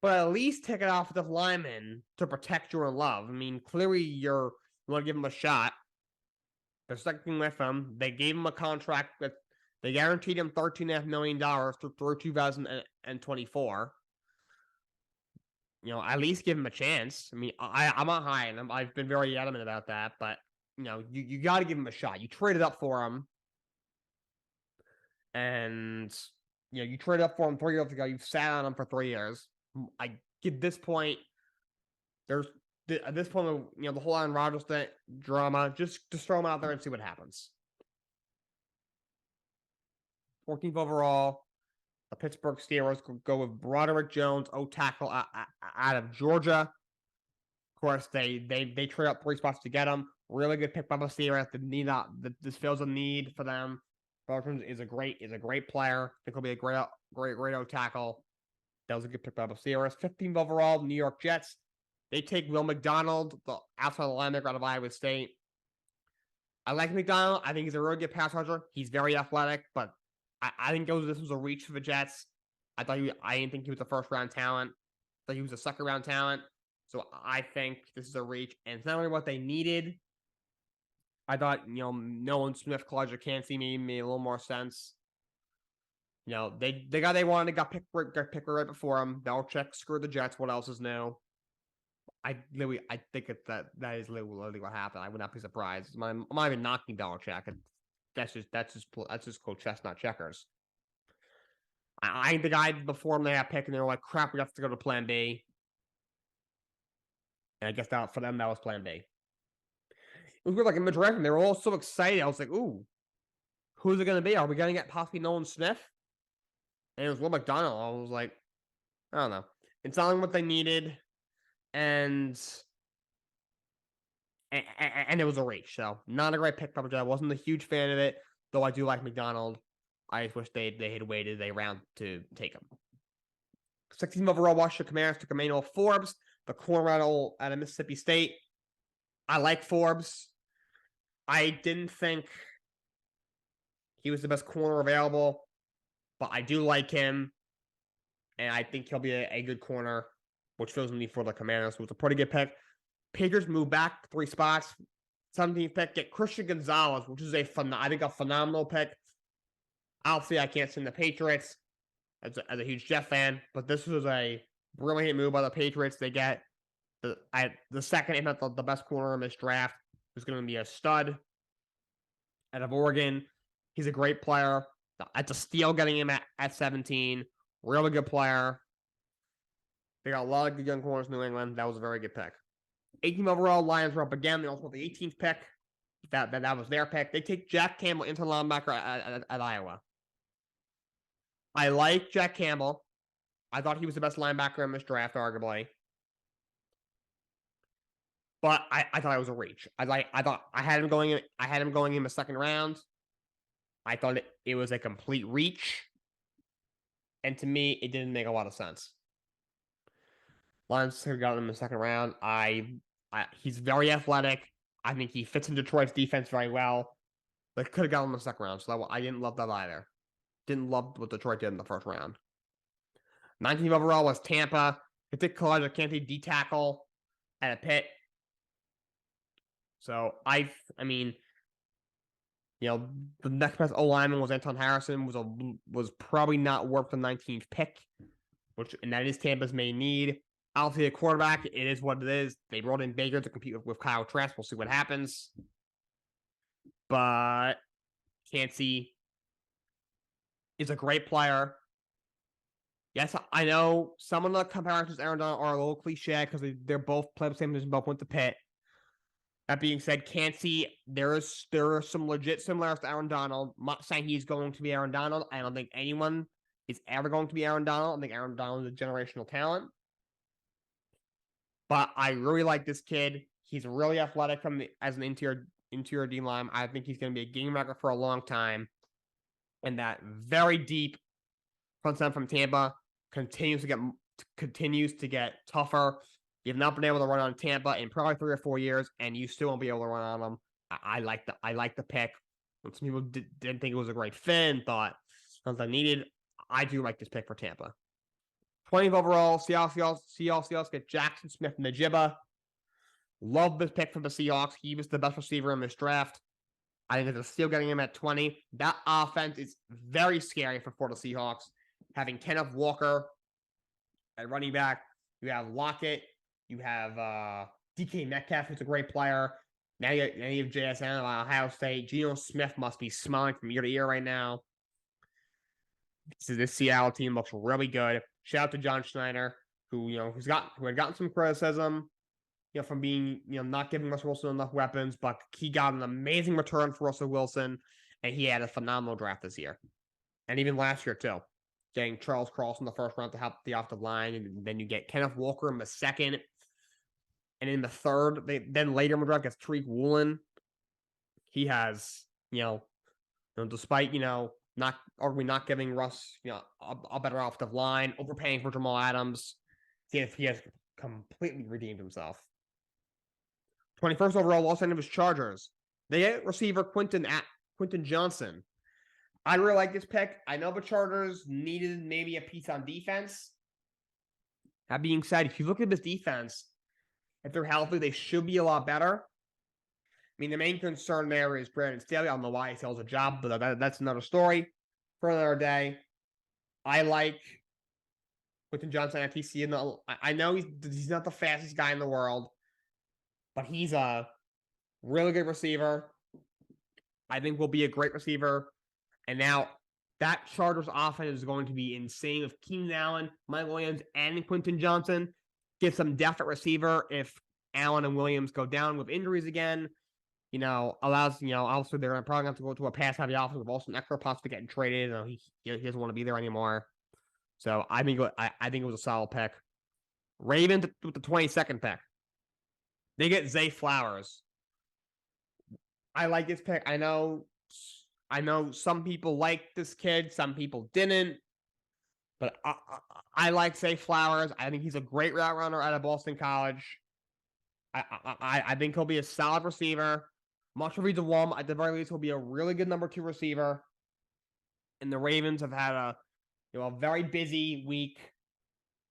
A: But at least take an offensive lineman to protect Jordan Love. I mean, clearly you want to give him a shot. They're sticking with him. They gave him a contract that they guaranteed him $13.5 million through 2024. At least give him a chance. I mean, I'm not high on him. I've been very adamant about that, but you got to give him a shot. You traded up for him, and you traded up for him 3 years ago. You've sat on him for 3 years. At this point, the whole Aaron Rodgers thing, drama. Just throw him out there and see what happens. 14th overall, the Pittsburgh Steelers go with Broderick Jones, tackle out of Georgia. Of course, they trade up 3 spots to get him. Really good pick by the Steelers. This fills a need for them. Broderick Jones is a great player. I think he'll be a great tackle. That was a good pick by the Steelers. 15th overall, New York Jets. They take Will McDonald, the outside linebacker out of Iowa State. I like McDonald. I think he's a really good pass rusher. He's very athletic, but I think this was a reach for the Jets. I didn't think he was a first-round talent. I thought he was a second-round talent. So I think this is a reach. And it's not only what they needed. I thought, Nolan Smith, Kalijah Kancey made a little more sense. The guy they wanted got picked right before him. Belichick screwed the Jets. What else is new? I think that is literally what happened. I would not be surprised. I'm not even knocking Belichick. That's just cool chess, not checkers. I think the guy before him they had picked, and they were like, "Crap, we have to go to Plan B." And I guess for them that was Plan B. It was weird, like in the draft, they were all so excited. I was like, "Ooh, who's it going to be? Are we going to get possibly Nolan Smith?" And it was Will McDonald. I was like, I don't know. It's not what they needed, and it was a reach. So not a great pick, probably. I wasn't a huge fan of it, though I do like McDonald. I just wish they had waited a round to take him. 16th overall, Washington Commanders took Emmanuel Forbes, the corner out of Mississippi State. I like Forbes. I didn't think he was the best corner available, but I do like him, and I think he'll be a good corner, which fills the need for the Commanders. So it's a pretty good pick. Patriots move back 3 spots. 17th pick, get Christian Gonzalez, which is a phenomenal pick. Obviously, I can't stand the Patriots as a huge Jet fan, but this was a brilliant move by the Patriots. They get the second, if not the best corner in this draft, who's going to be a stud out of Oregon. He's a great player. It's a steal getting him at 17. Really good player. They got a lot of good young corners in New England. That was a very good pick. 18th overall, Lions were up again. They also have the 18th pick. That was their pick. They take Jack Campbell into linebacker at Iowa. I like Jack Campbell. I thought he was the best linebacker in this draft, arguably. But I thought it was a reach. I thought I had him going in the second round. I thought it was a complete reach. And to me, it didn't make a lot of sense. Lions could have gotten him in the second round. He's very athletic. I think he fits in Detroit's defense very well. But could have gotten him in the second round. So I didn't love that either. Didn't love what Detroit did in the first round. 19th overall was Tampa. They took Kalijah Kancey D-tackle at a Pitt. So the next best O-lineman was Anton Harrison. Was probably not worth the 19th pick, and that is Tampa's main need. Obviously, a quarterback, it is what it is. They brought in Baker to compete with Kyle Trask. We'll see what happens. But Kancey is a great player. Yes, I know some of the comparisons Aaron Donald are a little cliche because they're both played the same position, both went to Pitt. That being said, Kancey, there are some legit similarities to Aaron Donald. I'm not saying he's going to be Aaron Donald. I don't think anyone is ever going to be Aaron Donald. I think Aaron Donald is a generational talent. But I really like this kid. He's really athletic as an interior D line. I think he's going to be a game record for a long time. And that very deep front seven from Tampa continues to get tougher. You've not been able to run on Tampa in probably 3 or 4 years, and you still won't be able to run on them. I like the pick. When some people didn't think it was a great fit and thought something needed, I do like this pick for Tampa. 20th overall, Seahawks get Jackson Smith-Njigba. Love this pick for the Seahawks. He was the best receiver in this draft. I think it's still getting him at 20. That offense is very scary for the Seahawks. Having Kenneth Walker at running back, you have Lockett, you have DK Metcalf, who's a great player. Now you have JSN of Ohio State. Geno Smith must be smiling from ear to ear right now. This Seattle team looks really good. Shout out to John Schneider, who had gotten some criticism, from being not giving Russell Wilson enough weapons, but he got an amazing return for Russell Wilson, and he had a phenomenal draft this year, and even last year too. Getting Charles Cross in the first round to help the offensive line, and then you get Kenneth Walker in the second, and in the third, then later in the draft gets Tariq Woolen. He has, despite not giving Russ a better offensive line, overpaying for Jamal Adams, he has completely redeemed himself. 21st overall, Los Angeles Chargers. They get receiver Quentin Johnson. I really like this pick. I know the Chargers needed maybe a piece on defense. That being said, if you look at this defense, if they're healthy, they should be a lot better. I mean, the main concern there is Brandon Staley. I don't know why he sells a job, but that's another story for another day. I like Quentin Johnson at TC. I know he's not the fastest guy in the world, but he's a really good receiver. I think will be a great receiver. And now that Chargers offense is going to be insane with Keenan Allen, Mike Williams, and Quentin Johnson. Give some depth at receiver if Allen and Williams go down with injuries again. Allows, obviously they're probably going to have to go to a pass-heavy offense with Austin Eckler possibly getting traded. He doesn't want to be there anymore. So I think it was a solid pick. Ravens with the 22nd pick. They get Zay Flowers. I like this pick. I know some people liked this kid, some people didn't. But I like Zay Flowers. I think he's a great route runner out of Boston College. I think he'll be a solid receiver. Much of a Wum, at the very least, he'll be a really good number 2 receiver. And the Ravens have had a very busy week.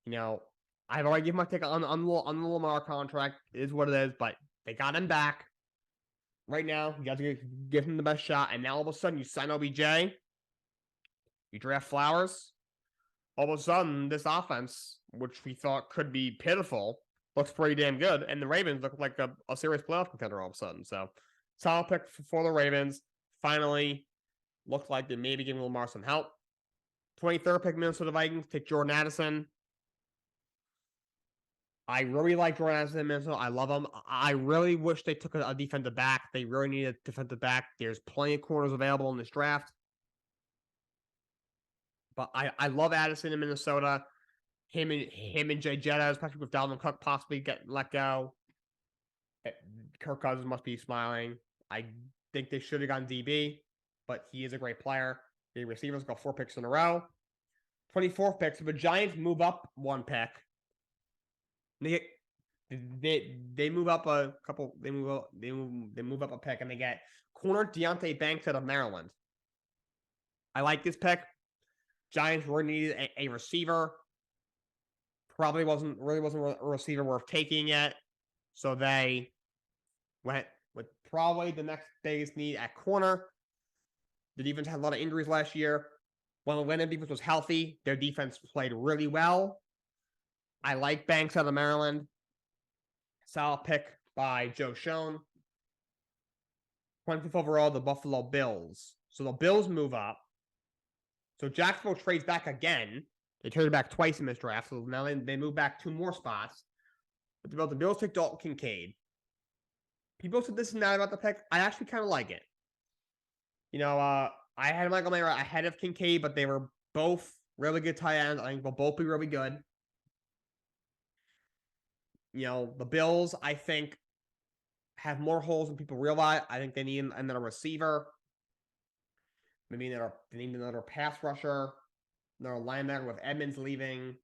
A: I've already given my take on the Lamar contract. It is what it is, but they got him back. Right now, you got to give him the best shot. And now all of a sudden, you sign OBJ. You draft Flowers. All of a sudden, this offense, which we thought could be pitiful, looks pretty damn good. And the Ravens look like a serious playoff contender all of a sudden. So, solid pick for the Ravens. Finally, looked like they may be giving Lamar some help. 23rd pick, Minnesota Vikings, take Jordan Addison. I really like Jordan Addison in Minnesota. I love him. I really wish they took a defensive back. They really need a defensive back. There's plenty of corners available in this draft. But I love Addison in Minnesota. Him and Jay Jetta, especially with Dalvin Cook possibly getting let go. Kirk Cousins must be smiling. I think they should have gone DB, but he is a great player. The receivers got 4 picks in a row. 24th pick. So the Giants move up 1 pick. They move up a couple. They move up a pick, and they get corner Deontay Banks out of Maryland. I like this pick. Giants really needed a receiver. Probably wasn't a receiver worth taking yet. So they went with probably the next biggest need at corner. The defense had a lot of injuries last year. When the Atlanta defense was healthy, their defense played really well. I like Banks out of Maryland. Solid pick by Joe Schoen. 25th overall, the Buffalo Bills. So the Bills move up. So Jacksonville trades back again. They traded back twice in this draft, so now they move back 2 more spots. But the Bills took Dalton Kincaid. People said this and that about the pick. I actually kind of like it. I had Michael Mayer ahead of Kincaid, but they were both really good tight ends. I think they'll both be really good. The Bills, I think, have more holes than people realize. I think they need another receiver. Maybe they need another pass rusher, another linebacker with Edmonds leaving.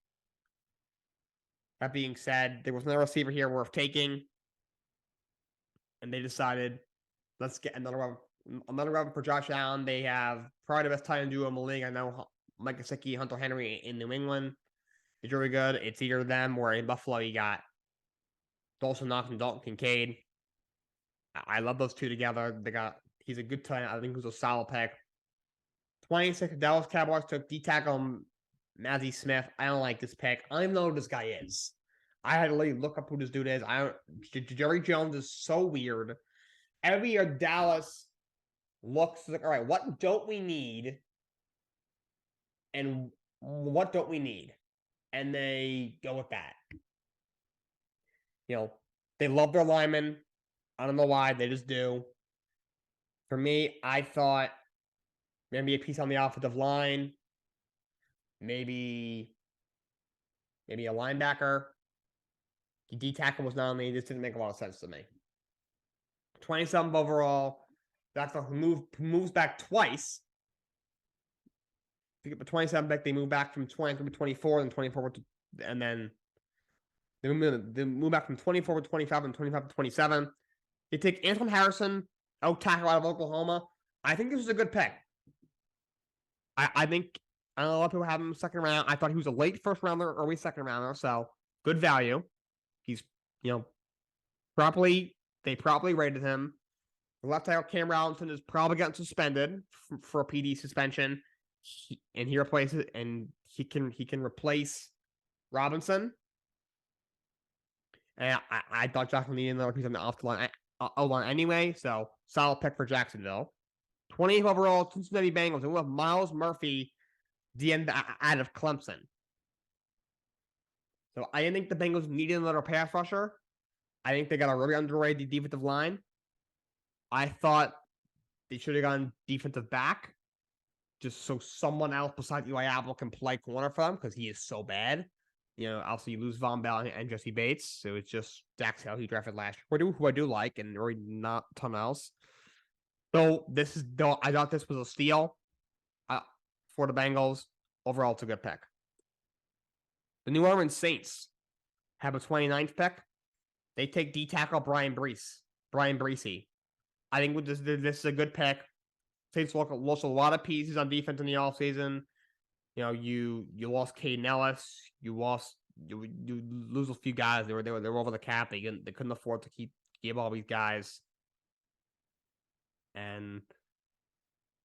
A: That being said, there was another receiver here worth taking, and they decided, let's get another weapon for Josh Allen. They have probably the best tight end duo in the league. I know Mike Gesicki, Hunter Henry in New England is really good. It's either them or in Buffalo you got Dawson Knox and Dalton Kincaid. I love those two together. He's a good tight end. I think he was a solid pick. 26, Dallas Cowboys took D-tackle Mazzy Smith. I don't like this pick. I don't even know who this guy is. I had to look up who this dude is. Jerry Jones is so weird. Every year, Dallas looks like, all right, what don't we need? And what don't we need? And they go with that. They love their linemen. I don't know why. They just do. For me, I thought maybe a piece on the offensive line. Maybe a linebacker. The D-tackle was not on me. This didn't make a lot of sense to me. 27th overall. That's who moves back twice. If you get the 27 back, they move back from 23 to 24, and 24 to, and then they move back from 24 to 25 and 25 to 27. They take Anton Harrison, out tackle out of Oklahoma. I think this is a good pick. I think a lot of people have him second round. I thought he was a late first rounder, early second rounder, so good value. He's, they properly rated him. The left tackle Cam Robinson is probably gotten suspended for a PD suspension, and he replaces and he can replace Robinson. And I thought Jackson needed another piece on the O-line anyway, so solid pick for Jacksonville. 20th overall, Cincinnati Bengals, and we have Miles Murphy, the end out of Clemson. So I didn't think the Bengals needed another pass rusher. I think they got a really underrated defensive line. I thought they should have gone defensive back, just so someone else besides Eli Apple can play corner for them, because he is so bad. Obviously you lose Von Bell and Jesse Bates, so it's just Dax Hill, he drafted last year, who I do like, and really not a ton else. So I thought this was a steal for the Bengals. Overall, it's a good pick. The New Orleans Saints have a 29th pick. They take D-tackle Brian Breesy. I think this is a good pick. Saints lost a lot of pieces on defense in the offseason. You lost Caden Ellis. You lose a few guys. They were over the cap. They couldn't afford to give all these guys. And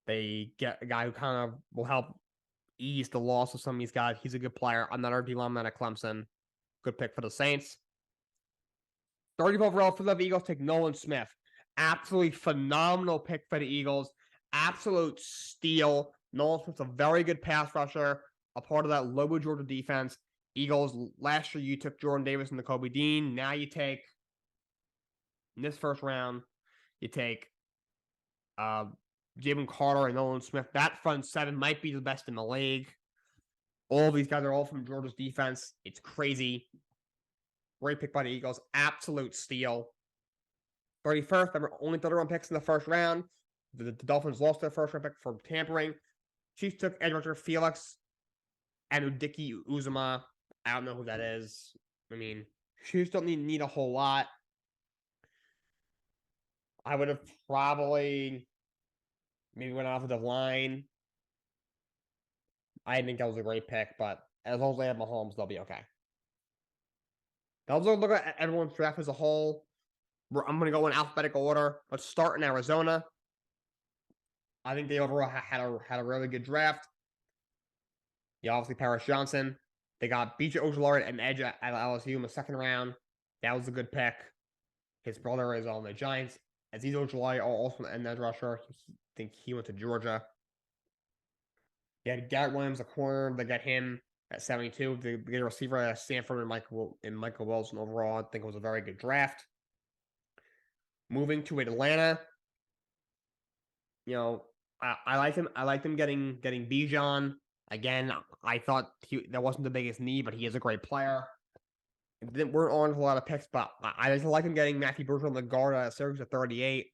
A: they get a guy who kind of will help ease the loss of some of these guys. He's a good player. Another D lineman at Clemson. Good pick for the Saints. 30th overall for the Eagles take Nolan Smith. Absolutely phenomenal pick for the Eagles. Absolute steal. Nolan Smith's a very good pass rusher. A part of that Lobo Georgia defense. Eagles, last year you took Jordan Davis and Kobe Dean. Now you take, in this first round, you take Jalen Carter and Nolan Smith. That front seven might be the best in the league. All of these guys are all from Georgia's defense. It's crazy. Great pick by the Eagles. Absolute steal. 31st, there were only 31 picks in the first round. The Dolphins lost their first round pick for tampering. Chiefs took edge rusher Felix Anudiki Uzuma. I don't know who that is. I mean, Chiefs don't need a whole lot. I would have probably maybe went off of the line. I think that was a great pick, but as long as they have Mahomes, they'll be okay. Now let's look at everyone's draft as a whole. I'm going to go in alphabetical order. Let's start in Arizona. I think they overall had a really good draft. Obviously Paris Johnson. They got BJ Ojulari and edge at LSU in the second round. That was a good pick. His brother is on the Giants. Aziz Ojulari also an edge rusher. I think he went to Georgia. They had Garrett Williams, a corner. They got him at 72. They get a receiver at Stanford and Michael Wilson overall. I think it was a very good draft. Moving to Atlanta. I like him. I like them getting Bijan. Again, I thought that wasn't the biggest need, but he is a great player. weren't on a lot of picks, but I just like him getting Matthew Bergeron, the guard at Syracuse at 38.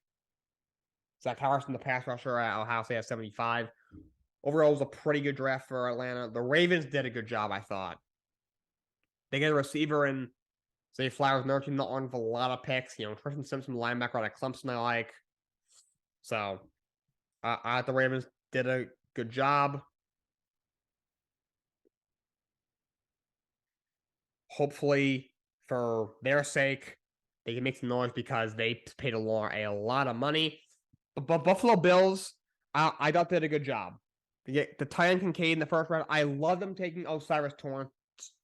A: Zach Harrison, the pass rusher at Ohio State at 75. Overall, it was a pretty good draft for Atlanta. The Ravens did a good job, I thought. They get a receiver in Zay Flowers, another team not on with a lot of picks. Tristan Simpson, linebacker out of Clemson, I like. So, I thought the Ravens did a good job. Hopefully, for their sake, they can make some noise because they paid a lot of money. But Buffalo Bills, I thought did a good job. The tight end Kincaid in the first round. I love them taking Osiris Torrance,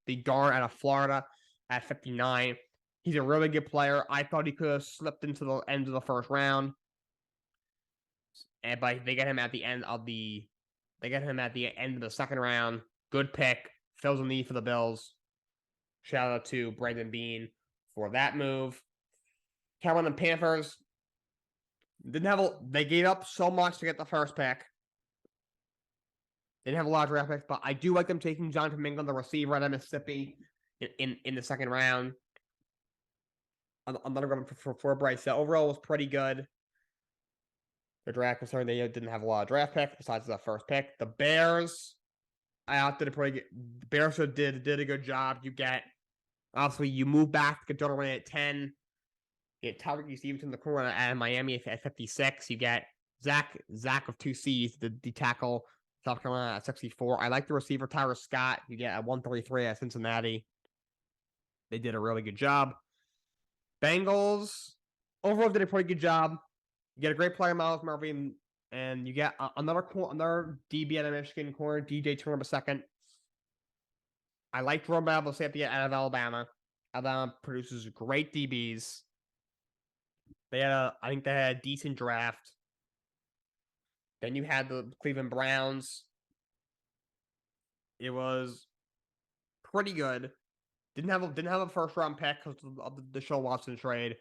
A: the guard out of Florida, at 59. He's a really good player. I thought he could have slipped into the end of the first round. But they get him at the end of the second round. Good pick. Fills a need for the Bills. Shout out to Brandon Beane for that move. Carolina Panthers they gave up so much to get the first pick. They didn't have a lot of draft picks, but I do like them taking Jonathan Mingo, the receiver at Mississippi, in the second round. Another one for Bryce. So overall, it was pretty good. The draft concern, they didn't have a lot of draft picks besides the first pick. The Bears, did a pretty good. The Bears did a good job. Obviously, you move back to get Donald at 10. You get Tyreek Stevenson in the corner at Miami at 56. You get Zach of 2Cs, the tackle, South Carolina at 64. I like the receiver Tyler Scott. You get at 133 at Cincinnati. They did a really good job. Bengals overall did a pretty good job. You get a great player, Miles Murphy, and you get another DB out of Michigan corner, DJ Turner II. I like Jerome Battle safety out of Alabama. Alabama produces great DBs. I think they had a decent draft. Then you had the Cleveland Browns. It was pretty good. Didn't have a first round pick because of the Deshaun Watson trade.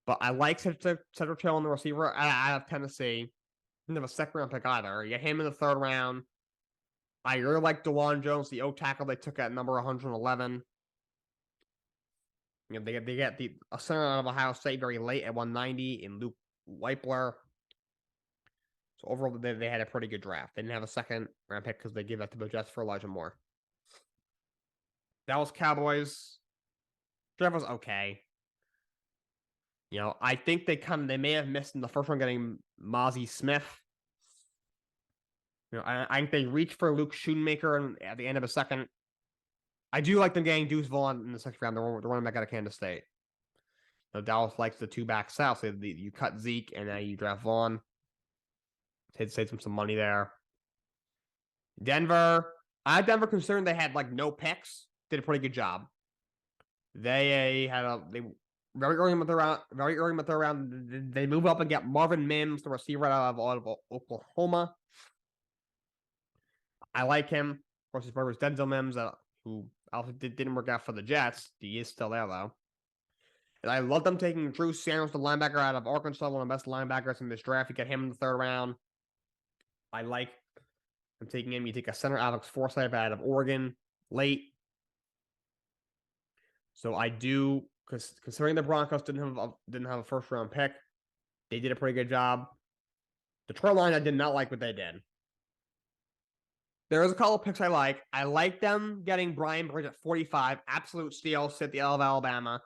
A: But I like Cedric Hill on the receiver out of Tennessee. Didn't have a second round pick either. You get him in the third round. I really like DeJuan Jones, the O tackle they took at number 111. They get a center out of Ohio State very late at 190 in Luke Weipler. So overall, they had a pretty good draft. They didn't have a second round pick because they gave that to the Jets for Elijah Moore. Dallas Cowboys. Draft was okay. I think they may have missed in the first one getting Mozzie Smith. I think they reached for Luke Schoonmaker at the end of a second. I do like them getting Deuce Vaughn in the second round. They're running back out of Kansas State. Dallas likes the two back south. So you cut Zeke and now you draft Vaughn. Save some money there. Denver. I had Denver concerned they had no picks. Did a pretty good job. They very early in the round, they move up and get Marvin Mims, the receiver out of Oklahoma. I like him. Of course, his brother is Denzel Mims, who obviously didn't work out for the Jets. He is still there, though. And I love them taking Drew Sanders, the linebacker out of Arkansas, one of the best linebackers in this draft. You get him in the third round. I like them taking him. You take a center, Alex Forsythe, out of Oregon, late. So I do, because considering the Broncos didn't have a first round pick, they did a pretty good job. Detroit Lions, I did not like what they did. There's a couple of picks I like. I like them getting Brian Bridge at 45, absolute steal, sit the L of Alabama.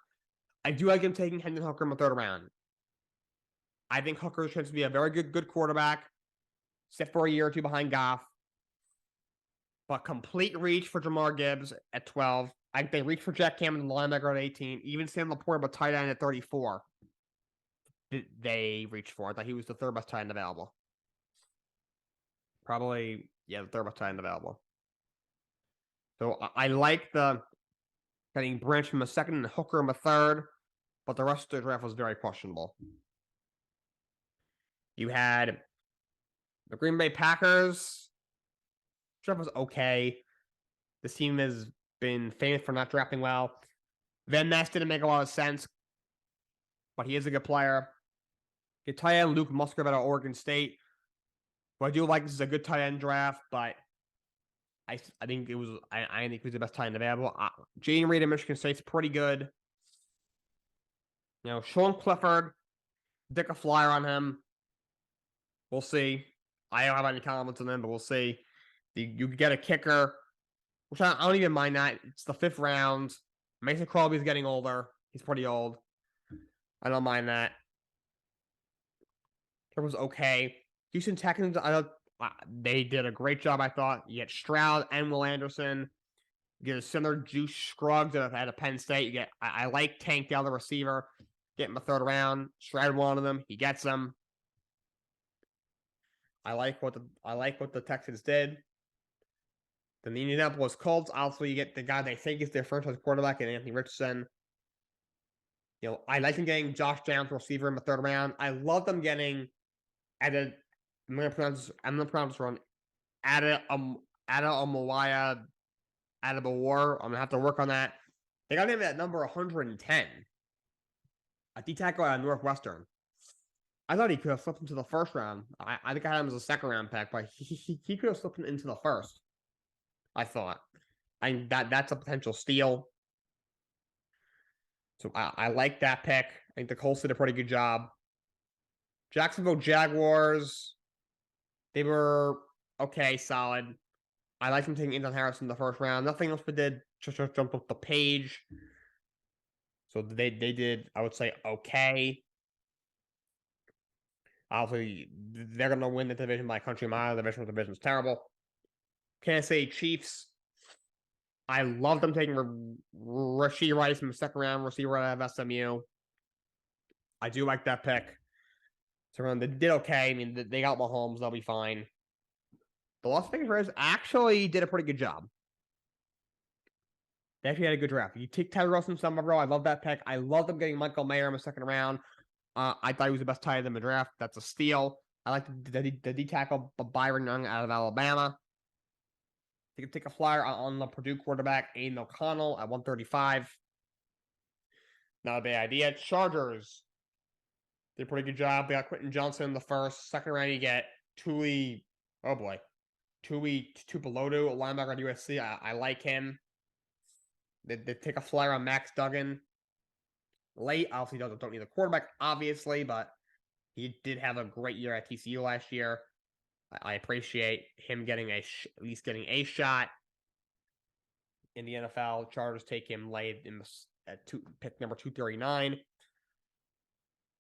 A: I do like them taking Hendon Hooker in the third round. I think Hooker's chance to be a very good quarterback. Sit for a year or two behind Goff. But complete reach for Jamar Gibbs at 12. I think they reach for Jack Cameron, the linebacker at 18. Even Sam Laporte, but tight end at 34. They reached for. I thought he was the third best tight end available. Probably, the third best tight end available. So I like the getting Branch from a second and Hooker in a third, but the rest of the draft was very questionable. You had the Green Bay Packers. Draft was okay. This team has been famous for not drafting well. Van Ness didn't make a lot of sense, but he is a good player. Get tight end Luke Musgrave out of Oregon State. What I do like, this is a good tight end draft, but I think it was. I think he was the best tight end available. Jane Reed at Michigan State's pretty good. Sean Clifford, dick a flyer on him. We'll see. I don't have any comments on him, but we'll see. You get a kicker, which I don't even mind that. It's the 5th round. Mason Crosby's getting older. He's pretty old. I don't mind that. It was okay. Houston Texans, they did a great job, I thought. You get Stroud and Will Anderson. You get a similar Juice Scruggs at a Penn State. You get I like Tank, the other receiver. Get him a 3rd round. Stroud one of them. He gets them. I like what the Texans did. Then the Indianapolis Colts, obviously you get the guy they think is their franchise quarterback in Anthony Richardson. I like them getting Josh Downs, receiver, in the 3rd round. I love them getting I'm gonna pronounce this wrong. Adewale Adebawar. I'm gonna have to work on that. They got him at number 110. A D tackle at Northwestern. I thought he could have slipped into the 1st round. I think I had him as a 2nd round pick, but he could have slipped into the 1st. I thought. That's a potential steal. So I like that pick. I think the Colts did a pretty good job. Jacksonville Jaguars, they were okay, solid. I like them taking Anton Harrison in the 1st round. Nothing else but did just jump up the page. So they did, I would say, okay. Obviously, they're going to win the division by country mile. The division is terrible. Kansas City Chiefs, I love them taking Rashee Rice in the 2nd round, receiver out of SMU. I do like that pick. So they did okay. I mean, they got Mahomes. They'll be fine. The Las Vegas Raiders actually did a pretty good job. They actually had a good draft. You take Tyree Wilson, Somerville. I love that pick. I love them getting Michael Mayer in the 2nd round. I thought he was the best tight end in the draft. That's a steal. I like the D tackle Byron Young out of Alabama. They can take a flyer on the Purdue quarterback, Aiden O'Connell, at 135. Not a bad idea. Chargers did a pretty good job. They got Quentin Johnson in the 1st. 2nd round, you get Tuli Tuipulotu, a linebacker at USC. I like him. They take a flyer on Max Duggan. Late, obviously, don't need a quarterback, obviously, but he did have a great year at TCU last year. I appreciate him getting at least getting a shot in the NFL. Chargers take him late at pick number 239.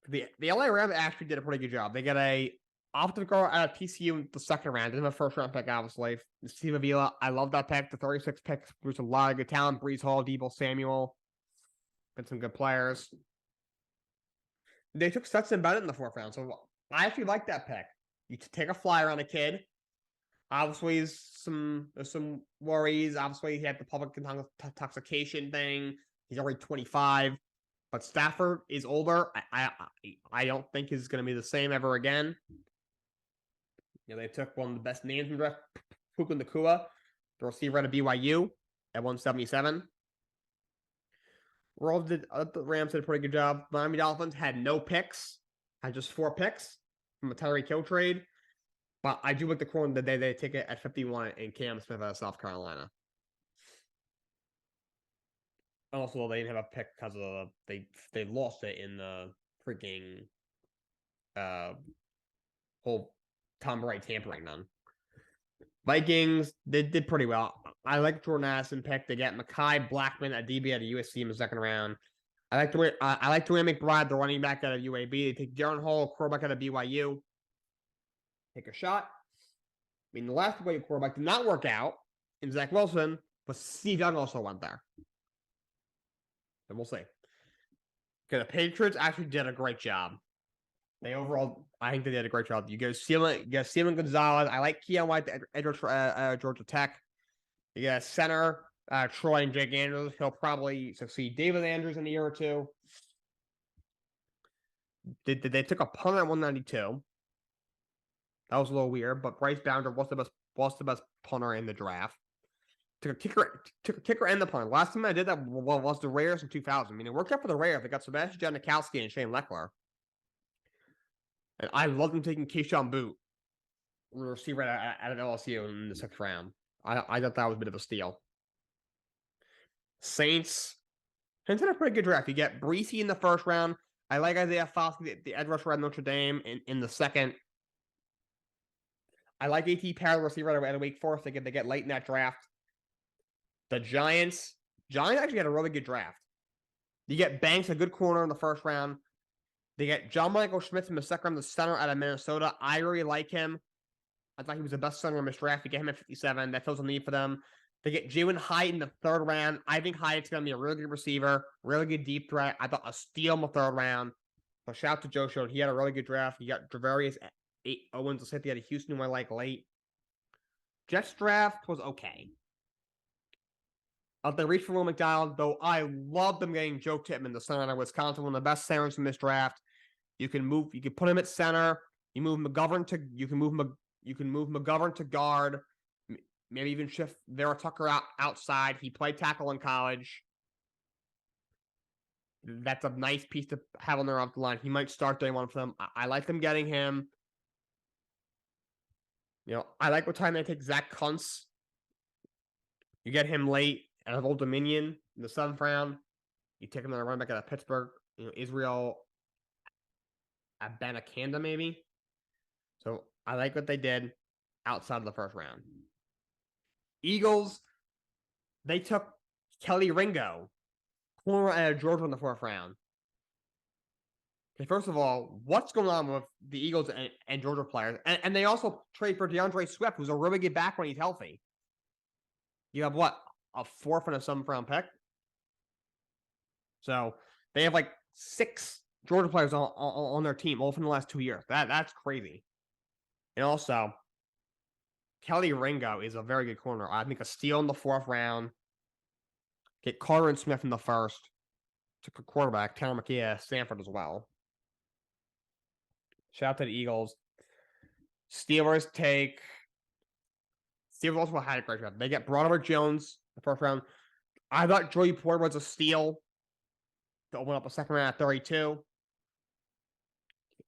A: The LA Rams actually did a pretty good job. They got a offensive guard out of TCU in the 2nd round. Didn't have a 1st round pick, obviously. Steve Avila, I love that pick. The 36 pick, there's a lot of good talent. Brees Hall, Deebo Samuel. Been some good players. They took Stetson Bennett in the 4th round, so I actually like that pick. You take a flyer on a kid. Obviously, there's some worries. Obviously, he had the public intoxication thing. He's already 25. But Stafford is older. I don't think he's going to be the same ever again. They took one of the best names in the draft, Puka Nacua, the receiver out of BYU, at 177. The Rams did a pretty good job. Miami Dolphins had no picks, had just 4 picks from a Tyreek Hill trade. But I do like the corner that they take it at 51 in Cam Smith out of South Carolina. Also, they didn't have a pick because of they lost it in the freaking whole Tom Brady tampering done. Vikings, they did pretty well. I like Jordan Addison pick. They get Mekhi Blackman, a DB out of USC in the 2nd round. I like Dwayne McBride, the running back out of UAB. They take Darren Hall, quarterback out of BYU. Take a shot. I mean, the last BYU quarterback did not work out in Zach Wilson, but Steve Young also went there. And we'll see. Okay, the Patriots actually did a great job. I think they did a great job. You get Steven Gonzalez. I like Keon White, the edge Georgia Tech. You get center, Troy and Jake Andrews. He'll probably succeed David Andrews in a year or 2. They took a punter at 192. That was a little weird, but Bryce Bounder was the best punter in the draft. Took a kicker and the punter. Last time I did that was the Raiders in 2000. I mean, it worked out for the Raiders. They got Sebastian Janikowski and Shane Leckler. And I love them taking Keyshawn Boot, receiver out of LSU in the 6th round. I thought that was a bit of a steal. Saints had a pretty good draft. You get Breesy in the first round. I like Isaiah Foskey, the edge rusher at Notre Dame, in the second. I like A.T. Perry, the receiver at Wake Forest. They get late in that draft. The Giants actually had a really good draft. You get Banks, a good corner in the first round. They get John Michael Schmitz in the second round, the center out of Minnesota. I really like him. I thought he was the best center in this draft. You get him at 57. That fills a need for them. They get Jalen Hyatt in the third round. I think Hyatt's going to be a really good receiver, really good deep threat. I thought a steal in the third round. So shout out to Joe Schode. He had a really good draft. You got Travarius Owens, the safety out of Houston, who I like late. Jets draft was okay. They reached for Will McDonald, though I love them getting Joe Tippmann, the center out of Wisconsin, one of the best centers in this draft. You can put him at center. You can move McGovern to guard. Maybe even shift Vera Tucker outside. He played tackle in college. That's a nice piece to have on their off the line. He might start day one for them. I like them getting him. I like what time they take Zach Kuntz. You get him late out of Old Dominion in the 7th round. You take him on a run back out of Pittsburgh. Israel Abanikanda, maybe. So I like what they did outside of the first round. Eagles, they took Kelly Ringo, corner out of Georgia in the 4th round. Okay, first of all, what's going on with the Eagles and Georgia players? And they also trade for DeAndre Swift, who's a really good back when he's healthy. You have what? A 4th and a 7th round pick? So they have like 6 Georgia players on their team, all from the last 2 years. That's crazy. And also, Kelly Ringo is a very good corner. I think a steal in the 4th round. Get Carter and Smith in the 1st. Took a quarterback, Tanner McKee, Stanford as well. Shout out to the Eagles. Steelers also had a great draft. They get Broderick Jones in the 1st round. I thought Joey Porter was a steal to open up a 2nd round at 32.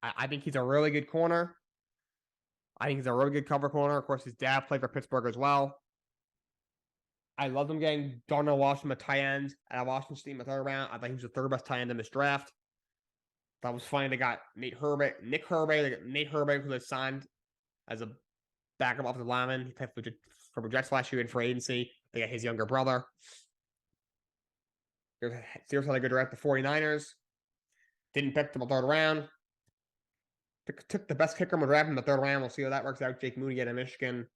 A: I think he's a really good corner. I think he's a really good cover corner. Of course, his dad played for Pittsburgh as well. I love them getting Darnell Washington, a tight end, out of Washington State in the 3rd round. I think he was the 3rd best tight end in this draft. That was funny. They got Nick Herbert. They got Nate Herbert, who they signed as a backup offensive lineman. He played for the Jets last year in free agency. They got his younger brother. Steelers had a good draft. The 49ers didn't pick them in the 3rd round. Took the best kicker in the draft in the 3rd round. We'll see how that works out. Jake Moody out of Michigan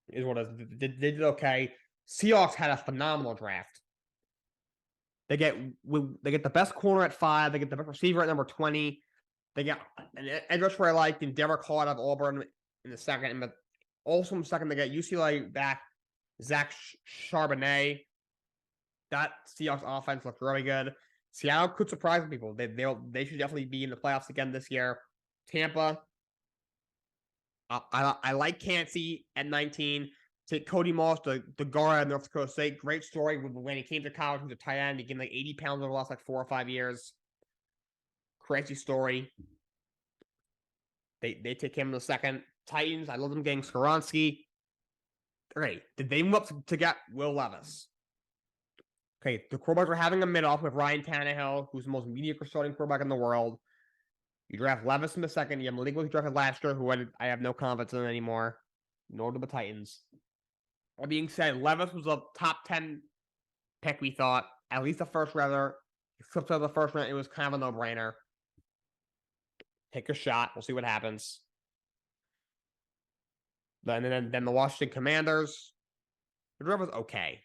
A: is what they did okay. Seahawks had a phenomenal draft. They get the best corner at 5. They get the best receiver at number 20. They get an edge rusher I liked in Derek Hall out of Auburn in the 2nd. And also in the 2nd, they get UCLA back Zach Charbonnet. That Seahawks offense looked really good. Seattle could surprise people. They should definitely be in the playoffs again this year. Tampa, I like Kancey at 19. Take Cody Moss, the guard at North Dakota State. Great story when he came to college. He was a tight end. He gained like 80 pounds over the last 4 or 5 years. Crazy story. They take him in the 2nd. Titans, I love them getting Skoronski. Okay, did they move up to get Will Levis? Okay, the quarterbacks are having a mid-off with Ryan Tannehill, who's the most mediocre starting quarterback in the world. You draft Levis in the 2nd. You have Malik Willis drafted last year, who I have no confidence in anymore. Nor do the Titans. That being said, Levis was a top 10 pick, we thought. At least the 1st round. He flipped out of the 1st round. It was kind of a no-brainer. Take a shot. We'll see what happens. Then the Washington Commanders. The draft was okay.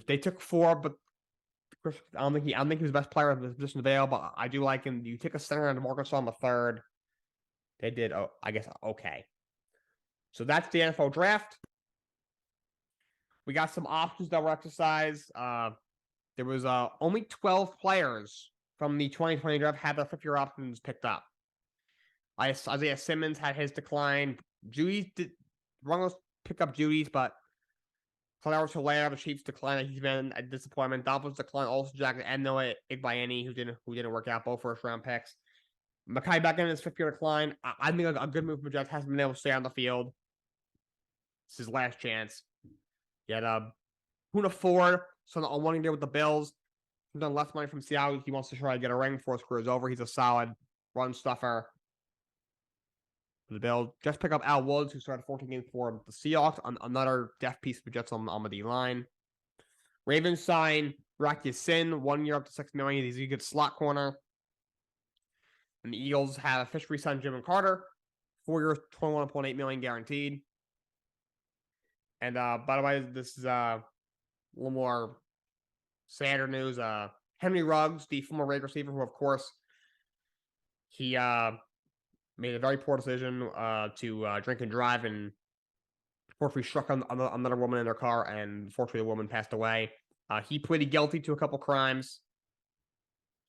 A: They took 4, but I don't think he was the best player in the position available. But I do like him. You take a center and Arkansas in the 3rd. They did, I guess, okay. So that's the NFL draft. We got some options that were exercised. There was only 12 players from the 2020 draft had their 5th-year options picked up. Isaiah Simmons had his decline. Broncos pick up Judy's, but Flowers Hilaire, the Chiefs decline. He's been a disappointment. Dolphins decline also Jackson and Noah Igbayeni, who didn't work out, both 1st-round picks. Mekhi Becton in his 5th-year decline. I think a good move for Jets hasn't been able to stay on the field. It's his last chance. He had Puna Ford, so on one year with the Bills. He's done less money from Seattle. He wants to try to get a ring before his career is over. He's a solid run stuffer for the Bills. Just pick up Al Woods, who started 14 games for the Seahawks. Another depth piece for the Jets on the D line. Ravens sign Rocky Sin, 1 year up to $6 million. He's a good slot corner. And the Eagles have officially signed Jim Carter, 4 years, $21.8 million guaranteed. And by the way, this is a little more sadder news. Henry Ruggs, the former Raiders receiver, who of course he made a very poor decision to drink and drive, and unfortunately struck another woman in their car, and unfortunately the woman passed away. He pleaded guilty to a couple crimes.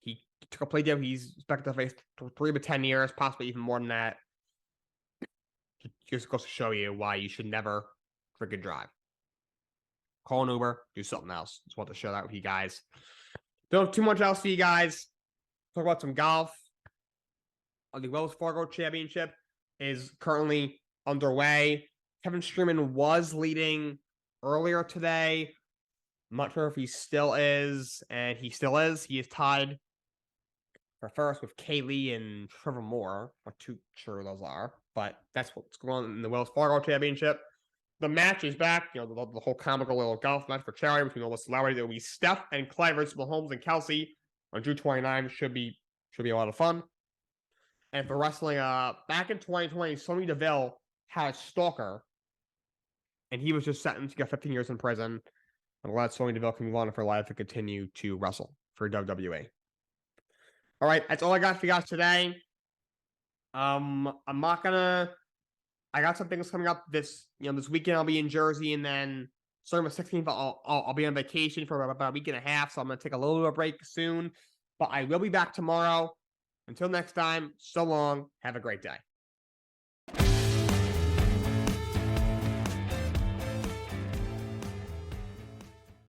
A: He took a plea deal. He's expected to face 3 to 10 years, possibly even more than that. Just goes to show you why you should never drink and drive. Call an Uber, do something else. Just want to share that with you guys. Don't have too much else for you guys. Talk about some golf. The Wells Fargo Championship is currently underway. Kevin Streelman was leading earlier today. I'm not sure if he still is, and he still is. He is tied for first with Kaylee and Trevor Moore. I'm not too sure those are, but that's what's going on in the Wells Fargo Championship. The match is back. The whole comical little golf match for charity between all the celebrities. It will be Steph and Clyde versus Mahomes and Kelsey on June 29. Should be a lot of fun. And for wrestling, back in 2020, Sonya Deville had a stalker, and he was just sentenced to get 15 years in prison. I'm glad Sonya Deville can move on with her life and continue to wrestle for WWE. All right, that's all I got for you guys today. I'm not gonna. I got some things coming up this weekend. I'll be in Jersey, and then starting the 16th, I'll be on vacation for about a week and a half. So I'm gonna take a little bit of a break soon, but I will be back tomorrow. Until next time, so long. Have a great day.